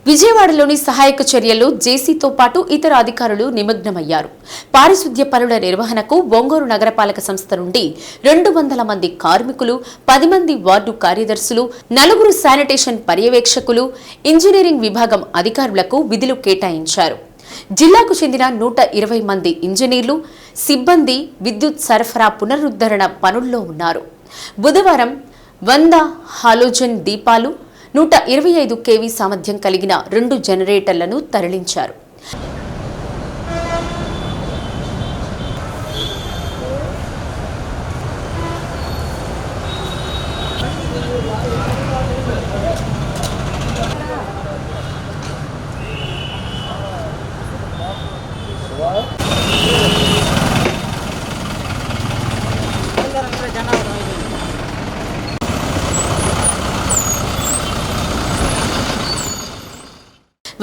విజయవాడలోని సహాయక చర్యల్లో జేసీతో పాటు ఇతర అధికారులు నిమగ్నమయ్యారు. పారిశుద్ధ్య పనుల నిర్వహణకు ఒంగోలు నగరపాలక సంస్థ నుండి 200 మంది కార్మికులు, 10 మంది వార్డు కార్యదర్శులు, 4 శానిటేషన్ పర్యవేక్షకులు, ఇంజనీరింగ్ విభాగం అధికారులకు విధులు కేటాయించారు. జిల్లాకు చెందిన 120 మంది ఇంజనీర్లు, సిబ్బంది విద్యుత్ సరఫరా పునరుద్ధరణ పనుల్లో ఉన్నారు. బుధవారం 100 హాలోజన్ దీపాలు, 125 kV సామర్థ్యం కలిగిన 2 జనరేటర్లను తరలించారు.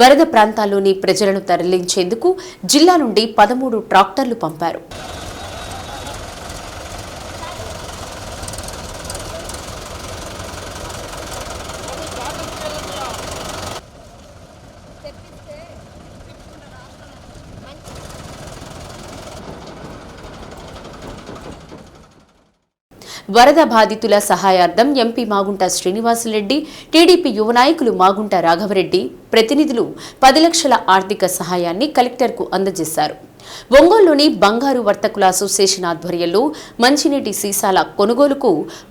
వరద ప్రాంతాల్లోని ప్రజలను తరలించేందుకు జిల్లా నుండి 13 ట్రాక్టర్లు పంపారు. వరద బాధితుల సహాయార్థం ఎంపీ మాగుంట శ్రీనివాసరెడ్డి, టీడీపీ యువ నాయకులు మాగుంట రాఘవరెడ్డి ప్రతినిధులు 10 లక్షల ఆర్థిక సహాయాన్ని కలెక్టర్కు అందజేశారు. ఒంగోలులోని బంగారు వర్తకుల అసోసియేషన్ ఆధ్వర్యంలో మంచినీటి సీసాల కొనుగోలుకు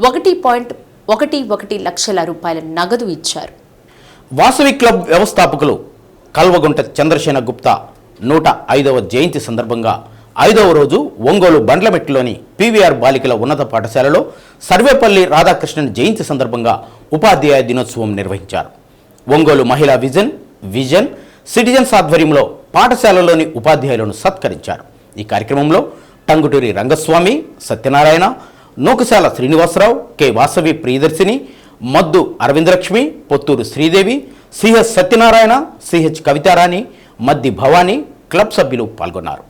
1.11 లక్షల రూపాయల నగదు ఇచ్చారు. వాసవి క్లబ్ వ్యవస్థాపకులు కల్వగుంట చంద్రసేన గుప్తా 105వ జయంతి సందర్భంగా 5వ రోజు ఒంగోలు బండ్లమెట్టిలోని PVR బాలికల ఉన్నత పాఠశాలలో సర్వేపల్లి రాధాకృష్ణన్ జయంతి సందర్భంగా ఉపాధ్యాయ దినోత్సవం నిర్వహించారు. ఒంగోలు మహిళా విజన్ సిటిజన్స్ ఆధ్వర్యంలో పాఠశాలలోని ఉపాధ్యాయులను సత్కరించారు. ఈ కార్యక్రమంలో Tanguturi Rangaswamy, Satyanarayana, Nukasala Srinivasarao, K Vasavi Priyadarshini, Maddu Aravindalakshmi, Potturu Sridevi, CH Satyanarayana, CH Kavitharani, Maddi Bhavani club సభ్యులు పాల్గొన్నారు.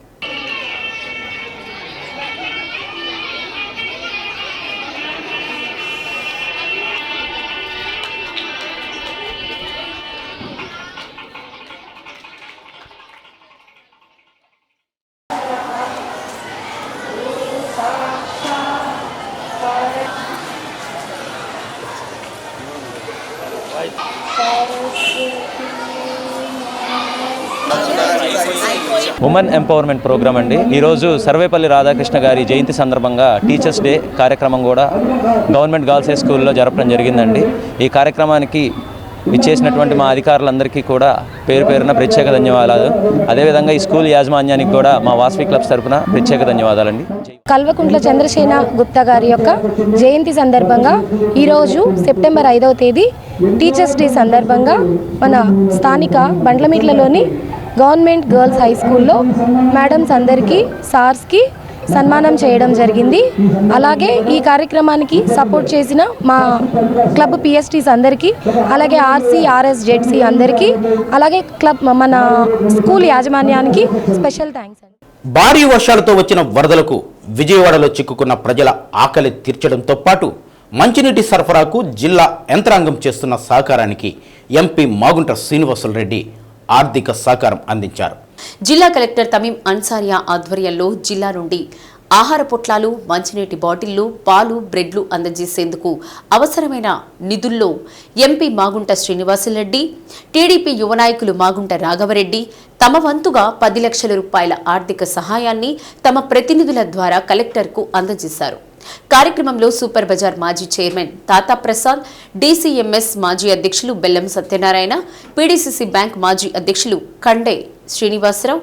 ఉమెన్ ఎంపవర్మెంట్ ప్రోగ్రామ్ అండి. ఈరోజు సర్వేపల్లి రాధాకృష్ణ గారి జయంతి సందర్భంగా టీచర్స్ డే కార్యక్రమం కూడా గవర్నమెంట్ గర్ల్స్ హై స్కూల్లో జరపడం జరిగిందండి. ఈ కార్యక్రమానికి ఇచ్చేసినటువంటి మా అధికారులందరికీ కూడా పేరు పేరున ప్రత్యేక ధన్యవాదాలు. అదేవిధంగా ఈ స్కూల్ యాజమాన్యానికి కూడా మా వాసవి క్లబ్స్ తరఫున ప్రత్యేక ధన్యవాదాలండి. కల్వకుంట్ల చంద్రసేన గుప్తా గారి యొక్క జయంతి సందర్భంగా ఈరోజు సెప్టెంబర్ 5వ తేదీ టీచర్స్ డే సందర్భంగా మన స్థానిక బండ్లమిట్లలోని గవర్నమెంట్ గర్ల్స్ హై స్కూల్లో మేడమ్స్ అందరికీ, సార్స్కి సన్మానం చేయడం జరిగింది. అలాగే ఈ కార్యక్రమానికి సపోర్ట్ చేసిన మా క్లబ్ పిఎస్టీస్ అందరికీ, అలాగే ఆర్సీ, ఆర్ఎస్, జెడ్సీ అందరికీ, అలాగే క్లబ్ మన స్కూల్ యాజమాన్యానికి స్పెషల్ థ్యాంక్స్ అండి. భారీ వర్షాలతో వచ్చిన వరదలకు విజయవాడలో చిక్కుకున్న ప్రజల ఆకలి తీర్చడంతో పాటు మంచినీటి సరఫరాకు జిల్లా యంత్రాంగం చేస్తున్న సహకారానికి ఎంపీ మాగుంట శ్రీనివాసులరెడ్డి ఆర్థిక సహకారం అందించారు. జిల్లా కలెక్టర్ తమీం అన్సారియా ఆధ్వర్యంలో జిల్లా నుండి ఆహార పొట్లాలు, మంచినీటి బాటిళ్లు, పాలు, బ్రెడ్లు అందజేసేందుకు అవసరమైన నిధుల్లో ఎంపీ మాగుంట శ్రీనివాసులరెడ్డి, టీడీపీ యువ నాయకులు మాగుంట రాఘవరెడ్డి తమ వంతుగా 10 లక్షల రూపాయల ఆర్థిక సహాయాన్ని తమ ప్రతినిధుల ద్వారా కలెక్టర్కు అందజేశారు. కార్యక్రమంలో సూపర్ బజార్ మాజీ చైర్మన్ తాతా ప్రసాద్, డీసీఎంఎస్ మాజీ అధ్యక్షులు బెల్లం సత్యనారాయణ, పీడీసీసీ బ్యాంక్ మాజీ అధ్యక్షులు కండే శ్రీనివాసరావు,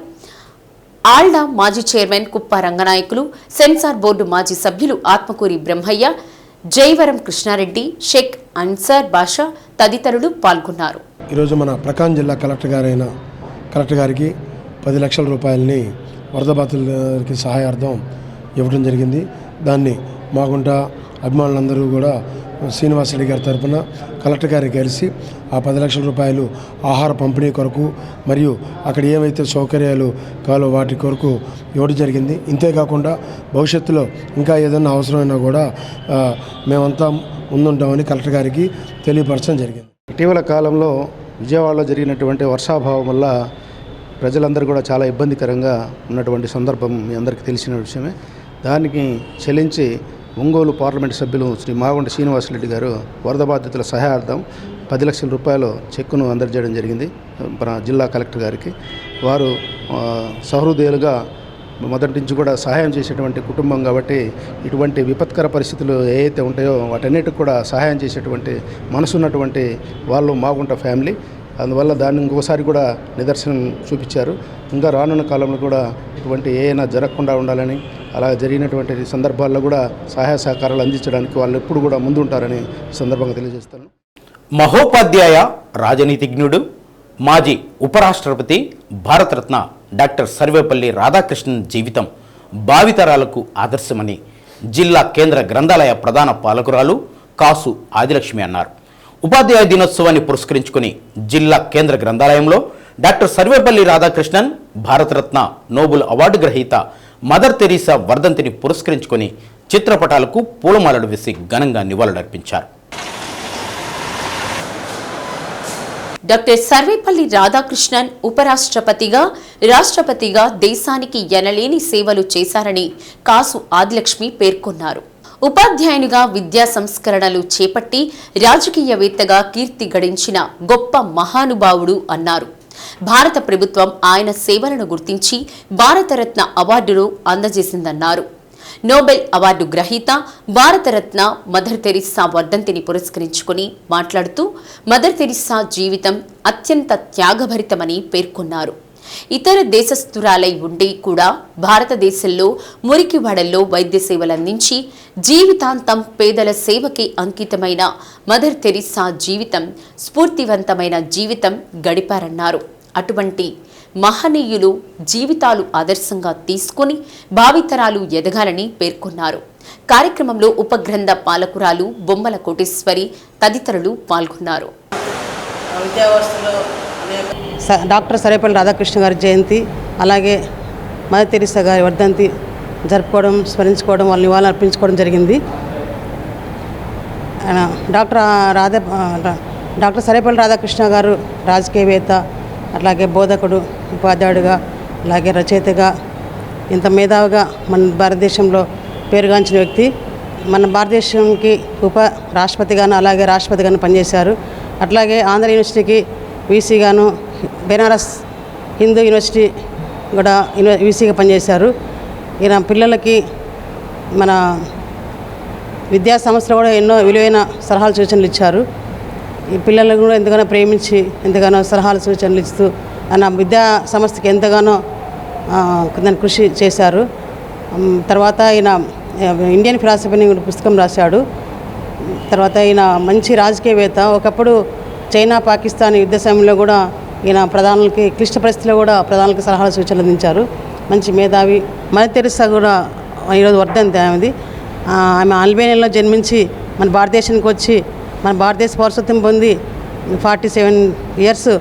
ఆల్డా మాజీ చైర్మన్ కుప్ప రంగనాయకులు, సెన్సార్ బోర్డు మాజీ సభ్యులు ఆత్మకూరి బ్రహ్మయ్య, జైవరం కృష్ణారెడ్డి, షేక్ అన్సార్ బాషా తదితరులు పాల్గొన్నారు. ఈరోజు మన ప్రకాశం జిల్లా కలెక్టర్ గారికి 10 లక్షల రూపాయలని వరద బాధితులకి సహాయార్థం ఇవ్వడం జరిగింది. దాన్ని మాగుంట అభిమానులందరూ కూడా శ్రీనివాసరెడ్డి గారి తరఫున కలెక్టర్ గారికి కలిసి ఆ 10 లక్షల రూపాయలు ఆహార పంపిణీ కొరకు మరియు అక్కడ ఏవైతే సౌకర్యాలు కావాలో వాటి కొరకు ఇవ్వడం జరిగింది. ఇంతేకాకుండా భవిష్యత్తులో ఇంకా ఏదైనా అవసరమైనా కూడా మేమంతా ముందుంటామని కలెక్టర్ గారికి తెలియపరచడం జరిగింది. ఇటీవల కాలంలో విజయవాడలో జరిగినటువంటి వర్షాభావం వల్ల ప్రజలందరూ కూడా చాలా ఇబ్బందికరంగా ఉన్నటువంటి సందర్భం మీ అందరికీ తెలిసిన విషయమే. దానికి చెల్లించి ఒంగోలు పార్లమెంటు సభ్యులు శ్రీ మాగుంట శ్రీనివాసరెడ్డి గారు వరద బాధితుల సహాయార్థం 10 లక్షల రూపాయలు చెక్కును అందజేయడం జరిగింది మన జిల్లా కలెక్టర్ గారికి. వారు సహృదయులుగా మొదటి నుంచి కూడా సహాయం చేసేటువంటి కుటుంబం కాబట్టి ఇటువంటి విపత్కర పరిస్థితులు ఏవైతే ఉంటాయో వాటన్నిటికి కూడా సహాయం చేసేటువంటి మనసున్నటువంటి వాళ్ళు మాగుంట ఫ్యామిలీ. అందువల్ల దాన్ని ఇంకోసారి కూడా నిదర్శనం చూపించారు. ఇంకా రానున్న కాలంలో కూడా ఇటువంటి ఏమైనా జరగకుండా ఉండాలని, అలా జరిగినటువంటి సందర్భాల్లో కూడా సహాయ సహకారాలు అందించడానికి వాళ్ళు ఎప్పుడు కూడా ముందుంటారని ఈ సందర్భంగా తెలియజేస్తాను. మహోపాధ్యాయ, రాజనీతిజ్ఞుడు, మాజీ ఉపరాష్ట్రపతి, భారతరత్న డాక్టర్ సర్వేపల్లి రాధాకృష్ణన్ జీవితం భావితరాలకు ఆదర్శమని జిల్లా కేంద్ర గ్రంథాలయ ప్రధాన పాలకురాలు కాసు ఆదిలక్ష్మి అన్నారు. ఉపాధ్యాయ దినోత్సవాన్ని పురస్కరించుకుని జిల్లా కేంద్ర గ్రంథాలయంలో doctor Sarvepalli Radhakrishnan, Bharat Ratna nobel award గ్రహీత మదర్ తెరీసా వర్ధంతిని పురస్కరించుకుని చిత్రపటాలకు పూలమాలలు వేసి ఘనంగా నివాళులర్పించారు. డాక్టర్ సర్వేపల్లి రాధాకృష్ణన్ ఉపరాష్ట్రపతిగా, రాష్ట్రపతిగా దేశానికి ఎనలేని సేవలు చేశారని కాసు ఆదిలక్ష్మి పేర్కొన్నారు. ఉపాధ్యాయునిగా విద్యా సంస్కరణలు చేపట్టి రాజకీయవేత్తగా కీర్తి గడించిన గొప్ప మహానుభావుడు అన్నారు. భారత ప్రభుత్వం ఆయన సేవలను గుర్తించి భారతరత్న అవార్డును అందజేసిందన్నారు. నోబెల్ అవార్డు గ్రహీత భారతరత్న మదర్ తెరీసా వర్ధంతిని పురస్కరించుకుని మాట్లాడుతూ మదర్ తెరీసా జీవితం అత్యంత త్యాగభరితమని పేర్కొన్నారు. ఇతర దేశస్థురాలై ఉండి కూడా భారతదేశంలో మురికివాడల్లో వైద్య సేవలందించి జీవితాంతం పేదల సేవకి అంకితమైన మదర్ తెరీసా జీవితం స్ఫూర్తివంతమైన జీవితం గడిపారన్నారు. అటువంటి మహనీయులు జీవితాలు ఆదర్శంగా తీసుకుని భావితరాలు ఎదగాలని పేర్కొన్నారు. కార్యక్రమంలో ఉపగ్రంథ పాలకురాలు బొమ్మల కోటేశ్వరి తదితరులు పాల్గొన్నారు. డాక్టర్ సర్వేపల్లి రాధాకృష్ణ గారి జయంతి, అలాగే మదర్ తెరీసా గారి వర్ధంతి జరుపుకోవడం, స్మరించుకోవడం, వాళ్ళ నివాళులు అర్పించుకోవడం జరిగింది. డాక్టర్ సర్వేపల్లి రాధాకృష్ణ గారు రాజకీయవేత్త, అట్లాగే బోధకుడు, ఉపాధ్యాయుడిగా, అలాగే రచయితగా, ఇంత మేధావిగా మన భారతదేశంలో పేరుగాంచిన వ్యక్తి. మన భారతదేశానికి రాష్ట్రపతిగాను అలాగే రాష్ట్రపతిగాను పనిచేశారు. అట్లాగే ఆంధ్ర యూనివర్సిటీకి వీసీగాను, బెనారస్ హిందూ యూనివర్సిటీ కూడా వీసీగా పనిచేశారు. ఈయన పిల్లలకి మన విద్యా సంస్థలు కూడా ఎన్నో విలువైన సలహాలు సూచనలు ఇచ్చారు. ఈ పిల్లలను కూడా ఎంతగానో ప్రేమించి ఎంతగానో సలహాలు సూచనలు ఇస్తూ ఆయన విద్యా సంస్థకి ఎంతగానో దాన్ని కృషి చేశారు. తర్వాత ఈయన ఇండియన్ ఫిలాసఫీని పుస్తకం రాశాడు. తర్వాత ఈయన మంచి రాజకీయవేత్త. ఒకప్పుడు చైనా పాకిస్తాన్ యుద్ధ సమయంలో కూడా ఈయన ప్రధానులకి క్లిష్ట పరిస్థితుల్లో కూడా ప్రధానులకి సలహాలు సూచనలు అందించారు. మంచి మేధావి. మదర్ తెరీసా కూడా ఈరోజు వర్ధంతి ఆమెది. ఆమె అల్బేనియాలో జన్మించి మన భారతదేశానికి వచ్చి మన భారతదేశ పౌరసత్వం పొంది 47 ఇయర్స్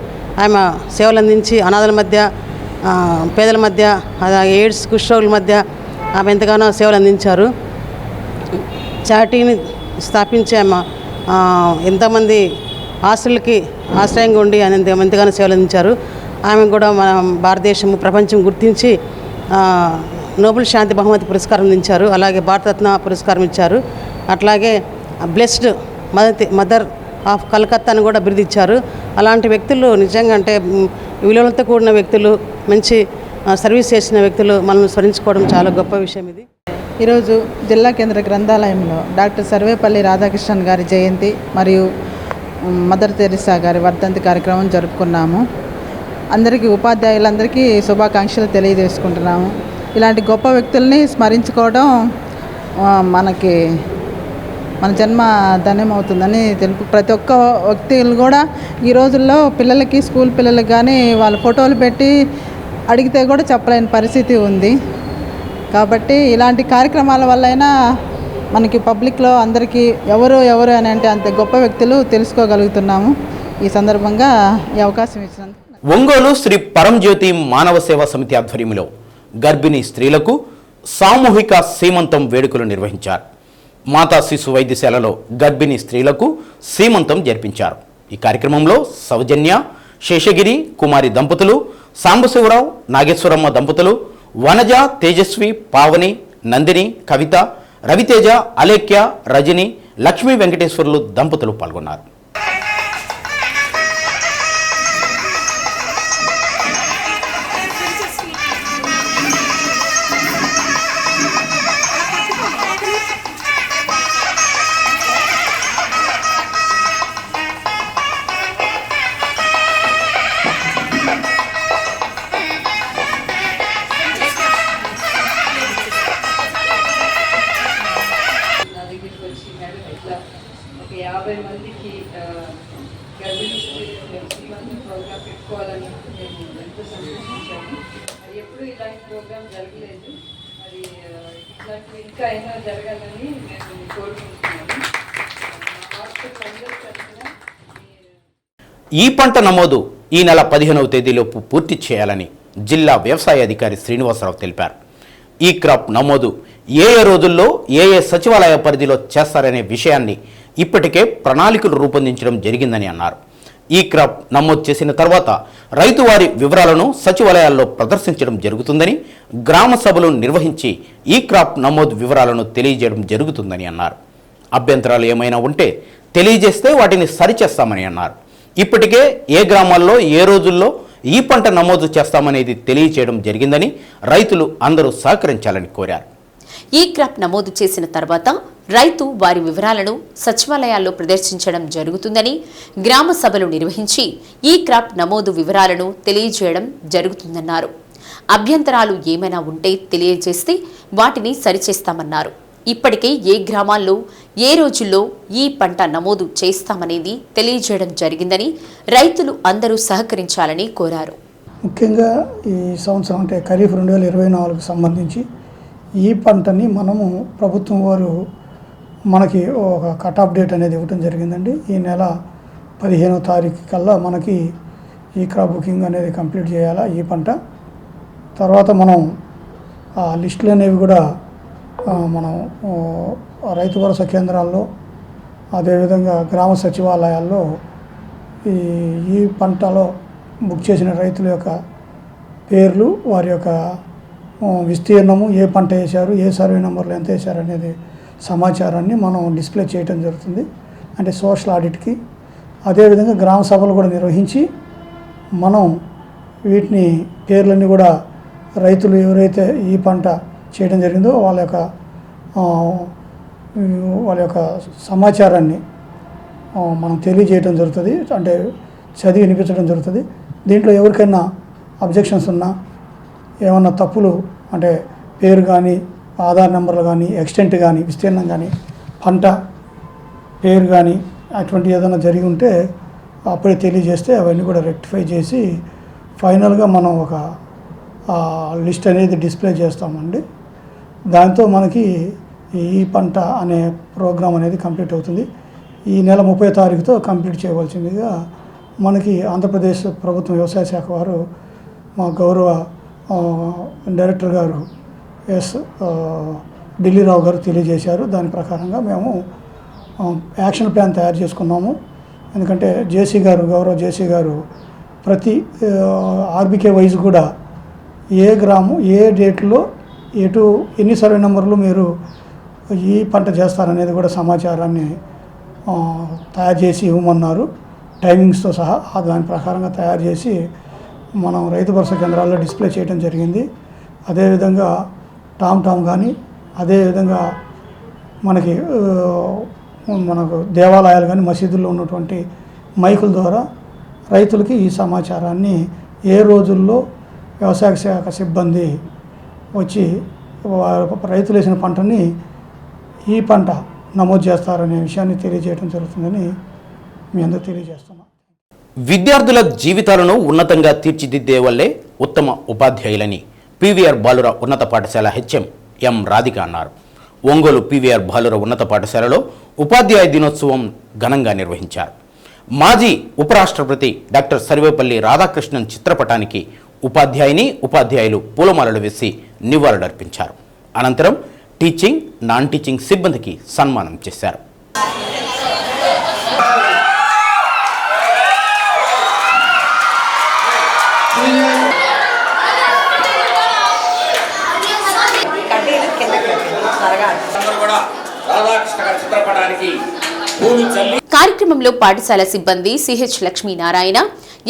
ఆమె సేవలు అందించి అనాథల మధ్య పేదల మధ్య ఎయిడ్స్ కుష్ఠరోగుల మధ్య ఆమె ఎంతగానో సేవలు అందించారు. చారిటీని స్థాపించి ఆమె ఎంతోమంది ఆస్తులకి ఆశ్రయంగా ఉండి ఆయన ఎంతగానో సేవలు అందించారు. ఆమె కూడా మన భారతదేశం ప్రపంచం గుర్తించి నోబెల్ శాంతి బహుమతి పురస్కారం అందించారు. అలాగే భారతరత్న పురస్కారం ఇచ్చారు. అట్లాగే బ్లెస్డ్ మదర్ ఆఫ్ కలకత్తాను కూడా బిరుదిచ్చారు. అలాంటి వ్యక్తులు నిజంగా అంటే విలువలతో కూడిన వ్యక్తులు, మంచి సర్వీస్ చేసిన వ్యక్తులు మనం స్మరించుకోవడం చాలా గొప్ప విషయం. ఇది ఈరోజు జిల్లా కేంద్ర గ్రంథాలయంలో డాక్టర్ సర్వేపల్లి రాధాకృష్ణన్ గారి జయంతి మరియు మదర్ తెరిసా గారి వర్ధంతి కార్యక్రమం జరుపుకున్నాము. అందరికీ ఉపాధ్యాయులందరికీ శుభాకాంక్షలు తెలియజేసుకుంటున్నాము. ఇలాంటి గొప్ప వ్యక్తుల్ని స్మరించుకోవడం మన జన్మ ధన్యం అవుతుందని తెలుపు. ప్రతి ఒక్క వ్యక్తులు కూడా ఈ రోజుల్లో పిల్లలకి, స్కూల్ పిల్లలకి కానీ వాళ్ళ ఫోటోలు పెట్టి అడిగితే కూడా చెప్పలేని పరిస్థితి ఉంది. కాబట్టి ఇలాంటి కార్యక్రమాల వల్లైనా మనకి పబ్లిక్లో అందరికీ ఎవరు అని అంటే అంత గొప్ప వ్యక్తులు తెలుసుకోగలుగుతున్నాము. ఈ సందర్భంగా ఈ అవకాశం ఇచ్చినందుకు. ఒంగోలు శ్రీ పరంజ్యోతి మానవ సేవా సమితి ఆధ్వర్యంలో గర్భిణీ స్త్రీలకు సామూహిక సీమంతం వేడుకలు నిర్వహించారు. మాతా శిశు వైద్యశాలలో గర్భిణీ స్త్రీలకు సీమంతం జరిపించారు. ఈ కార్యక్రమంలో సౌజన్య, శేషగిరి కుమారి దంపతులు, సాంబశివరావు, నాగేశ్వరమ్మ దంపతులు, వనజ, తేజస్వి, పావని, నందిని, కవిత, రవితేజ, అలేఖ్య, రజని, లక్ష్మీ వెంకటేశ్వర్లు దంపతులు పాల్గొన్నారు. ఒక 50 మందికి గర్భిణీ శ్రీమంతం ప్రోగ్రాం పెట్టుకోవాలని మేము ఎంతో సంతోషించాము. మరి ఎప్పుడు ఇలాంటి ప్రోగ్రాం జరగలేదు. మరి ఇట్లాంటివి ఇంకా అయినా జరగాలని మేము కోరుకుంటున్నాము. హాస్పిటల్ అందరి తరఫున ఈ పంట నమోదు ఈ నెల 15వ తేదీలోపు పూర్తి చేయాలని జిల్లా వ్యవసాయ అధికారి శ్రీనివాసరావు తెలిపారు. ఈ క్రాప్ నమోదు ఏ రోజుల్లో ఏ సచివాలయ పరిధిలో చేస్తారనే విషయాన్ని ఇప్పటికే ప్రణాళికలు రూపొందించడం జరిగిందని అన్నారు. ఈ క్రాప్ నమోదు చేసిన తర్వాత రైతు వారి వివరాలను సచివాలయాల్లో ప్రదర్శించడం జరుగుతుందని, గ్రామ సభలు నిర్వహించి ఈ క్రాప్ నమోదు వివరాలను తెలియజేయడం జరుగుతుందని అన్నారు. అభ్యంతరాలు ఏమైనా ఉంటే తెలియజేస్తే వాటిని సరిచేస్తామని అన్నారు. ఇప్పటికే ఏ గ్రామాల్లో ఏ రోజుల్లో ఈ పంట నమోదు చేస్తామనేది తెలియజేయడం జరిగిందని రైతులు అందరూ సహకరించాలని కోరారు. ఈ క్రాప్ నమోదు చేసిన తర్వాత రైతు వారి వివరాలను సచివాలయాల్లో ప్రదర్శించడం జరుగుతుందని, గ్రామ సభలు నిర్వహించి ఈ క్రాప్ నమోదు వివరాలను తెలియజేయడం జరుగుతుందన్నారు. అభ్యంతరాలు ఏమైనా ఉంటే తెలియజేస్తే వాటిని సరిచేస్తామన్నారు. ఇప్పటికే ఏ గ్రామాల్లో ఏ రోజుల్లో ఈ పంట నమోదు చేస్తామనేది తెలియజేయడం జరిగిందని రైతులు అందరూ సహకరించాలని కోరారు. ముఖ్యంగా ఈ సంవత్సరం అంటే ఖరీఫ్ 2024కు సంబంధించి ఈ పంటని మనము ప్రభుత్వం వారు మనకి ఒక కట్ ఆఫ్ డేట్ అనేది ఇవ్వడం జరిగిందండి. ఈ నెల 15వ తారీఖు కల్లా మనకి ఈ క్రాప్ బుకింగ్ అనేది కంప్లీట్ చేయాలా ఈ పంట. తర్వాత మనం ఆ లిస్టులు అనేవి కూడా మనం రైతు భరోసా కేంద్రాల్లో, అదేవిధంగా గ్రామ సచివాలయాల్లో ఈ పంటలో బుక్ చేసిన రైతుల యొక్క పేర్లు, వారి యొక్క విస్తీర్ణము, ఏ పంట వేశారు, ఏ సర్వే నెంబర్లు ఎంత వేశారు అనేది సమాచారాన్ని మనం డిస్ప్లే చేయడం జరుగుతుంది. అంటే సోషల్ ఆడిట్కి. అదేవిధంగా గ్రామ సభలు కూడా నిర్వహించి మనం వీటిని పేర్లన్నీ కూడా రైతులు ఎవరైతే ఈ పంట చేయడం జరిగిందో వాళ్ళ యొక్క సమాచారాన్ని మనం తెలియజేయడం జరుగుతుంది. అంటే చదివి వినిపించడం జరుగుతుంది. దీంట్లో ఎవరికైనా అబ్జెక్షన్స్ ఉన్నా, ఏమన్నా తప్పులు అంటే పేరు కానీ, ఆధార్ నెంబర్లు కానీ, ఎక్స్టెంట్ కానీ, విస్తీర్ణం కానీ, పంట పేరు కానీ అటువంటి ఏదైనా జరిగి ఉంటే అప్పుడే తెలియజేస్తే అవన్నీ కూడా రెక్టిఫై చేసి ఫైనల్గా మనం ఒక లిస్ట్ అనేది డిస్ప్లే చేస్తామండి. దాంతో మనకి ఈ పంట అనే ప్రోగ్రాం అనేది కంప్లీట్ అవుతుంది. ఈ నెల 30వ తారీఖుతో కంప్లీట్ చేయవలసిందిగా మనకి ఆంధ్రప్రదేశ్ ప్రభుత్వం వ్యవసాయ శాఖ వారు మా గౌరవ డైరెక్టర్ గారు ఢిల్లీరావు గారు తెలియజేశారు. దాని ప్రకారంగా మేము యాక్షన్ ప్లాన్ తయారు చేసుకున్నాము. ఎందుకంటే జేసీ గారు, గౌరవ జేసీ గారు ప్రతి ఆర్బీకే వైజ్ కూడా ఏ గ్రామం ఏ డేట్లో ఎన్ని సర్వే నెంబర్లు మీరు ఈ పంట చేస్తారనేది కూడా సమాచారాన్ని తయారు చేసి ఇవ్వమన్నారు, టైమింగ్స్తో సహా. దాని ప్రకారంగా తయారు చేసి మనం రైతు భరోసా కేంద్రాల్లో డిస్ప్లే చేయడం జరిగింది. అదేవిధంగా టామ్ కానీ, అదేవిధంగా మనకు దేవాలయాలు కానీ, మసీదుల్లో ఉన్నటువంటి మైకుల ద్వారా రైతులకి ఈ సమాచారాన్ని ఏ రోజుల్లో వ్యవసాయ శాఖ సిబ్బంది వచ్చి రైతులు వేసిన పంటని ఈ పంట నమోదు చేస్తారనే విషయాన్ని తెలియజేయడం జరుగుతుందని మీ అందరూ తెలియజేస్తున్నాం. విద్యార్థుల జీవితాలను ఉన్నతంగా తీర్చిదిద్దే వల్లే ఉత్తమ ఉపాధ్యాయులని పీవీఆర్ బాలుర ఉన్నత పాఠశాల హెచ్ఎం ఎం రాధిక అన్నారు. ఒంగోలు పీవీఆర్ బాలుర ఉన్నత పాఠశాలలో ఉపాధ్యాయ దినోత్సవం ఘనంగా నిర్వహించారు. మాజీ ఉపరాష్ట్రపతి డాక్టర్ సర్వేపల్లి రాధాకృష్ణన్ చిత్రపటానికి ఉపాధ్యాయులు పూలమాలలు వేసి నివాళులర్పించారు. అనంతరం టీచింగ్, నాన్ టీచింగ్ సిబ్బందికి సన్మానం చేశారు. కార్యక్రమంలో పాఠశాల సిబ్బంది CH Lakshminarayana,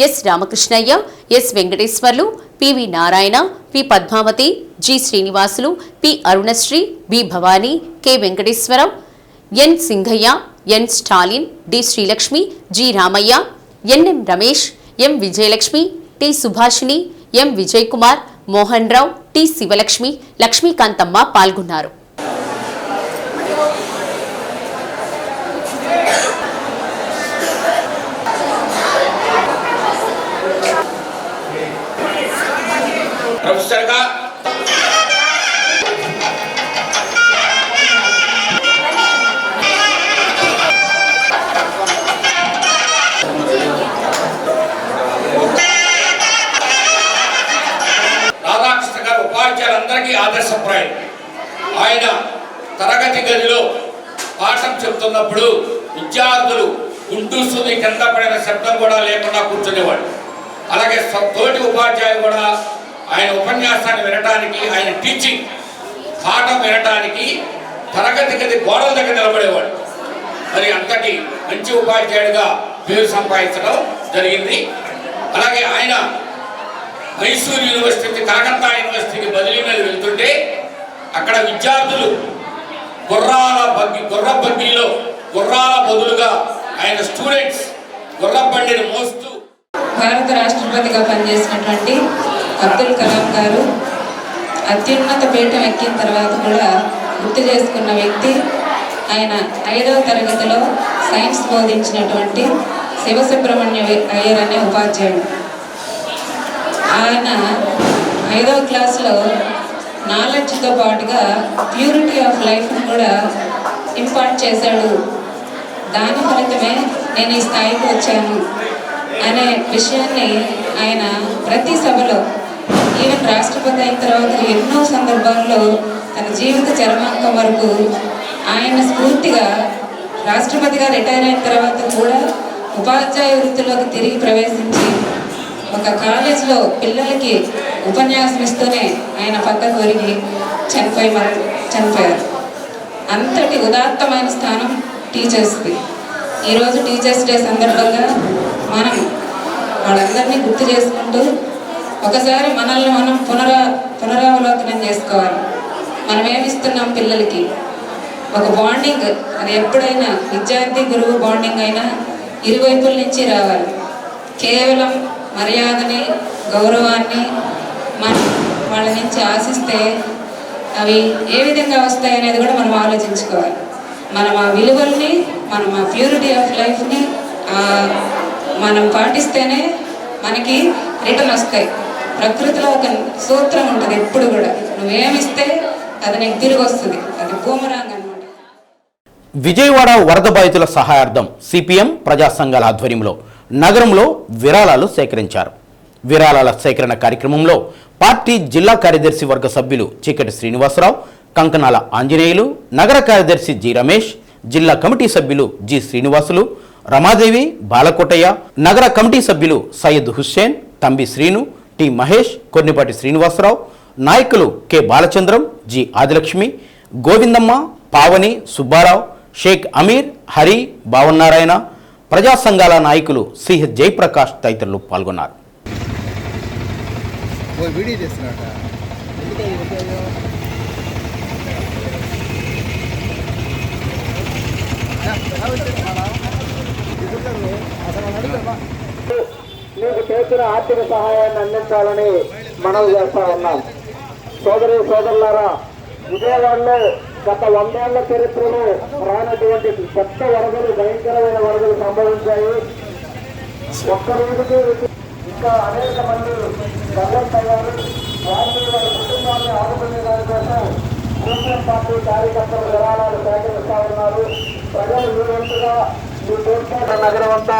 S Ramakrishnaiah, S Venkateswarlu, PV Narayana, P Padmavathi, G Srinivasulu, P Arunasri, B Bhavani, K Venkateswararao, N Singaiah, N Stalin, D Srilakshmi, G Ramaiah, NM Ramesh, M Vijayalakshmi, T Subhashini, M Vijay Kumar, Mohan Rao, T Sivalakshmi, Lakshmikanthamma పాల్గొన్నారు. ప్రొఫెసర్గా రాధాకృష్ణ గారు ఉపాధ్యాయులందరికీ ఆదర్శప్రాయం. ఆయన తరగతి గదిలో పాఠం చెప్తున్నప్పుడు విద్యార్థులు గుంటూసుది కింద పడిన శబ్దం కూడా లేకుండా కూర్చునేవాడు. అలాగే తోటి ఉపాధ్యాయులు కూడా ఆయన ఉపన్యాసాన్ని వినటానికి, ఆయన టీచింగ్ పాఠం వినటానికి తరగతి గది గోడల దగ్గర నిలబడేవాడు. మరి అంతటి మంచి ఉపాధ్యాయుడిగా పేరు సంపాదించడం జరిగింది. అలాగే ఆయన మైసూరు యూనివర్సిటీ, కలకత్తా యూనివర్సిటీకి బదిలీ మీద వెళ్తుంటే అక్కడ విద్యార్థులు గుర్ర బగ్గీలో గుర్రాల బదులుగా ఆయన స్టూడెంట్స్ గుర్రబండిని మోస్తూ భారత రాష్ట్రపతిగా పనిచేసినటువంటి అబ్దుల్ కలాం గారు అత్యున్నత పీఠం ఎక్కిన తర్వాత కూడా గుర్తు చేసుకున్న వ్యక్తి ఆయన 5వ తరగతిలో సైన్స్ బోధించినటువంటి శివసుబ్రహ్మణ్య అయ్యర్ అనే ఉపాధ్యాయుడు. ఆయన 5వ క్లాస్లో నాలెడ్జ్తో పాటుగా ప్యూరిటీ ఆఫ్ లైఫ్ను కూడా ఇంపార్ట్ చేశాడు. దాని ఫలితమే నేను ఈ స్థాయికి వచ్చాను అనే విషయాన్ని ఆయన ప్రతి సభలో, ఈవెన్ రాష్ట్రపతి అయిన తర్వాత ఎన్నో సందర్భాల్లో తన జీవిత చరమాంకం వరకు ఆయన స్ఫూర్తిగా రాష్ట్రపతిగా రిటైర్ అయిన తర్వాత కూడా ఉపాధ్యాయ వృత్తిలోకి తిరిగి ప్రవేశించి ఒక కాలేజ్లో పిల్లలకి ఉపన్యాసం ఇస్తూనే ఆయన పక్కకు ఒరిగి చనిపోయారు. అంతటి ఉదాత్తమైన స్థానం టీచర్స్ది. ఈరోజు టీచర్స్ డే సందర్భంగా మనం వాళ్ళందరినీ గుర్తు చేసుకుంటూ ఒకసారి మనల్ని మనం పునరావలోకనం చేసుకోవాలి. మనం ఏమిస్తున్నాం పిల్లలకి? ఒక బాండింగ్, అది ఎప్పుడైనా విద్యార్థి గురువు బాండింగ్ అయినా ఇరువైపుల నుంచి రావాలి. కేవలం మర్యాదని, గౌరవాన్ని మనం వాళ్ళ నుంచి ఆశిస్తే అవి ఏ విధంగా వస్తాయి అనేది కూడా మనం ఆలోచించుకోవాలి. మనం ఆ విలువల్ని, మనం ఆ ప్యూరిటీ ఆఫ్ లైఫ్ని మనం పాటిస్తేనే మనకి రిటర్న్ వస్తాయి. ప్రకృతిలో ఒక సూత్రం ఉంటుంది ఎప్పుడు కూడా, నువ్వేమిస్తే అది నీకు తిరిగి వస్తుంది. అది బూమరాంగ్ అనమాట. విజయవాడ వరద బాధితుల సహాయార్థం సిపిఎం ప్రజా సంఘాల ఆధ్వర్యంలో నగరంలో విరాళాలు సేకరించారు. విరాళాల సేకరణ కార్యక్రమంలో పార్టీ జిల్లా కార్యదర్శి వర్గ సభ్యులు చీకటి శ్రీనివాసరావు, కంకనాల ఆంజనేయులు, నగర కార్యదర్శి జి రమేష్, జిల్లా కమిటీ సభ్యులు జి శ్రీనివాసులు, రమాదేవి, బాలకోటయ్య, నగర కమిటీ సభ్యులు సయ్యద్ హుస్సేన్, తంబి శ్రీను, టి మహేష్, కొన్నిపాటి శ్రీనివాసరావు, నాయకులు కె బాలచంద్రం, జి ఆదిలక్ష్మి, గోవిందమ్మ, పావని, సుబ్బారావు, షేక్ అమీర్, హరి, భావన్నారాయణ, ప్రజా సంఘాల నాయకులు సిహెచ్ జయప్రకాష్ తదితరులు పాల్గొన్నారు. మీకు చేసిన ఆర్థిక సహాయాన్ని అందించాలని మనవి చేస్తా ఉన్నాం. సోదరి సోదరులారా, విజయవాడలో గత 100 ఏళ్ల చరిత్రలో రానటువంటి పెద్ద వరదలు, భయంకరమైన వరదలు సంభవించాయి. ఒక్క రోజుకి ఇంకా అనేక మంది గల్లంతయ్యారు. వారిని వారి కుటుంబాన్ని ఆదుకునే దానికోసం సీపీఎం పార్టీ కార్యకర్తలు విరాళాలు సేకరిస్తా ఉన్నారు. ప్రజలు వీరంతగా ఈ తూర్పుకోట నగరం అంతా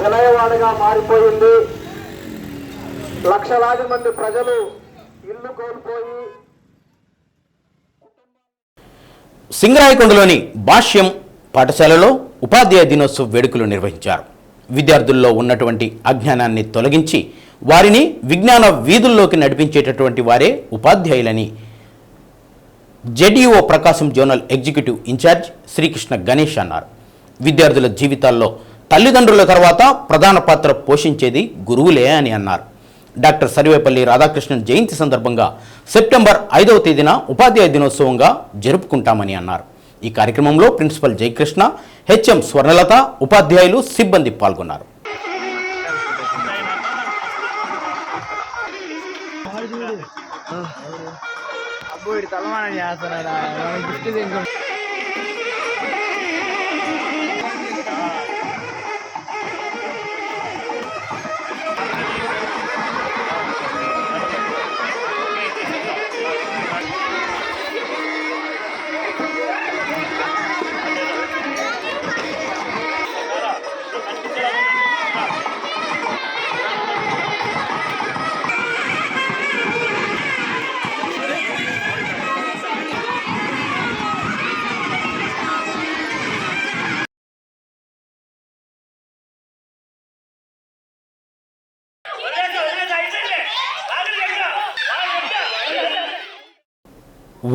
విలయవాడగా మారిపోయింది. లక్షలాది మంది ప్రజలు ఇల్లు కోల్పోయి సింగరాయకొండలోని భాష్యం పాఠశాలలో ఉపాధ్యాయ దినోత్సవ వేడుకలు నిర్వహించారు. విద్యార్థుల్లో ఉన్నటువంటి అజ్ఞానాన్ని తొలగించి వారిని విజ్ఞాన వీధుల్లోకి నడిపించేటటువంటి వారే ఉపాధ్యాయులని JDO Prakasam zonal executive incharge Srikrishna Ganesh అన్నారు. విద్యార్థుల జీవితాల్లో తల్లిదండ్రుల తర్వాత ప్రధాన పాత్ర పోషించేది గురువులే అని అన్నారు. డాక్టర్ సర్వేపల్లి రాధాకృష్ణన్ జయంతి సందర్భంగా సెప్టెంబర్ 5వ తేదీన ఉపాధ్యాయ దినోత్సవంగా జరుపుకుంటామని అన్నారు. ఈ కార్యక్రమంలో ప్రిన్సిపల్ జయకృష్ణ, హెచ్ఎం స్వర్ణలత, ఉపాధ్యాయులు, సిబ్బంది పాల్గొన్నారు.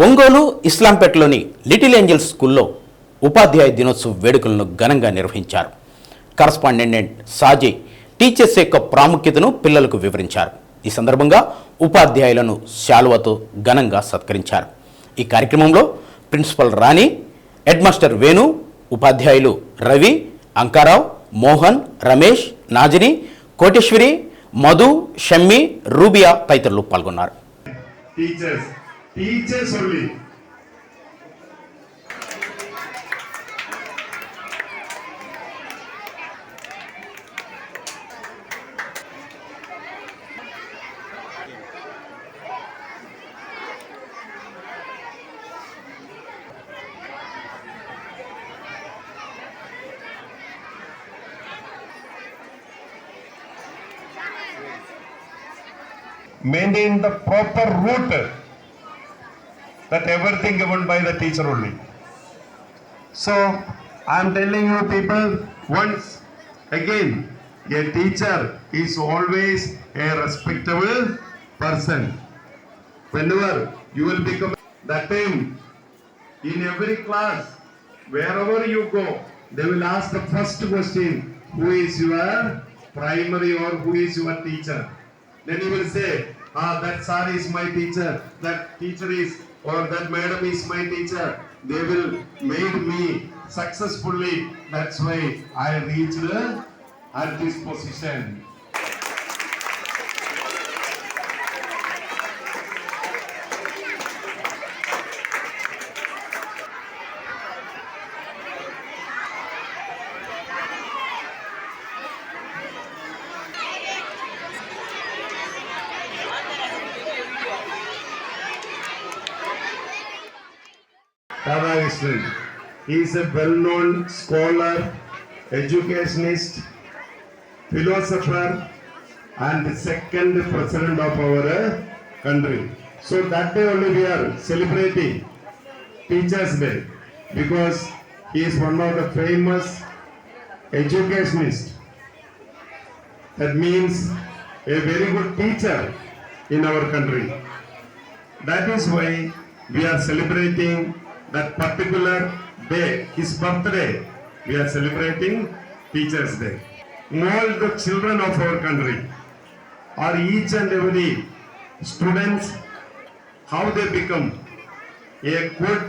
ఒంగోలు ఇస్లాంపేటలోని లిటిల్ ఏంజల్స్ స్కూల్లో ఉపాధ్యాయ దినోత్సవ వేడుకలను ఘనంగా నిర్వహించారు. కరస్పాండెంట్ సాజీ టీచర్స్ యొక్క ప్రాముఖ్యతను పిల్లలకు వివరించారు. ఈ సందర్భంగా ఉపాధ్యాయులను శాలువాతో ఘనంగా సత్కరించారు. ఈ కార్యక్రమంలో ప్రిన్సిపల్ రాణి, హెడ్ మాస్టర్ వేణు, ఉపాధ్యాయులు రవి, అంకారావు, మోహన్, రమేష్, నాజిని, కోటేశ్వరి, మధు, షమ్మి, రూబియా తదితరులు పాల్గొన్నారు. Teachers only. Maintain the proper route. That everything given by the teacher only. So I am telling you people, once again, a teacher is always a respectable person. Whenever you will become that time, in every class, wherever you go, they will ask the first question, who is your primary or who is your teacher? Then you will say, that sir is my teacher, that teacher is or that madam is my teacher. They will made me successfully. That's why I reached at this position. Radhakrishnan. He is a well-known scholar, educationist, philosopher, and the second president of our country. So that day only we are celebrating Teachers' Day because he is one of the famous educationists. That means a very good teacher in our country. That is why we are celebrating that particular day, his birthday. We are celebrating Teachers' Day. All the children of our country are each and every students, how they become a good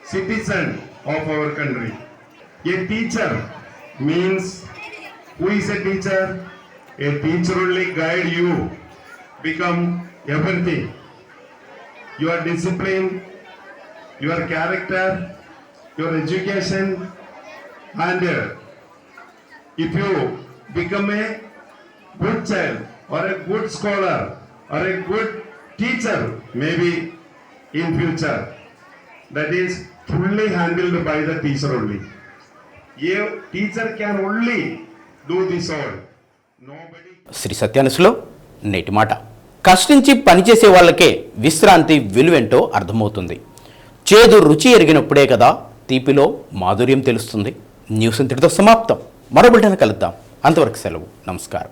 citizen of our country. A teacher means, who is a teacher? A teacher only guide you, become everything. Your discipline, your character, your education, and if you become a good child or a good scholar or a good teacher, maybe in future, that is fully handled by the teacher only. A teacher can only do this all. Shri సత్యానుసులో నేటి మాట. కష్టించి పనిచేసే వాళ్ళకే విశ్రాంతి విలువేంటో అర్థమవుతుంది. చేదు రుచి ఎరిగినప్పుడే కదా తీపిలో మాధుర్యం తెలుస్తుంది. న్యూస్ ఇంతటితో సమాప్తం. మరో బిడ్డను కలుద్దాం. అంతవరకు సెలవు. నమస్కారం.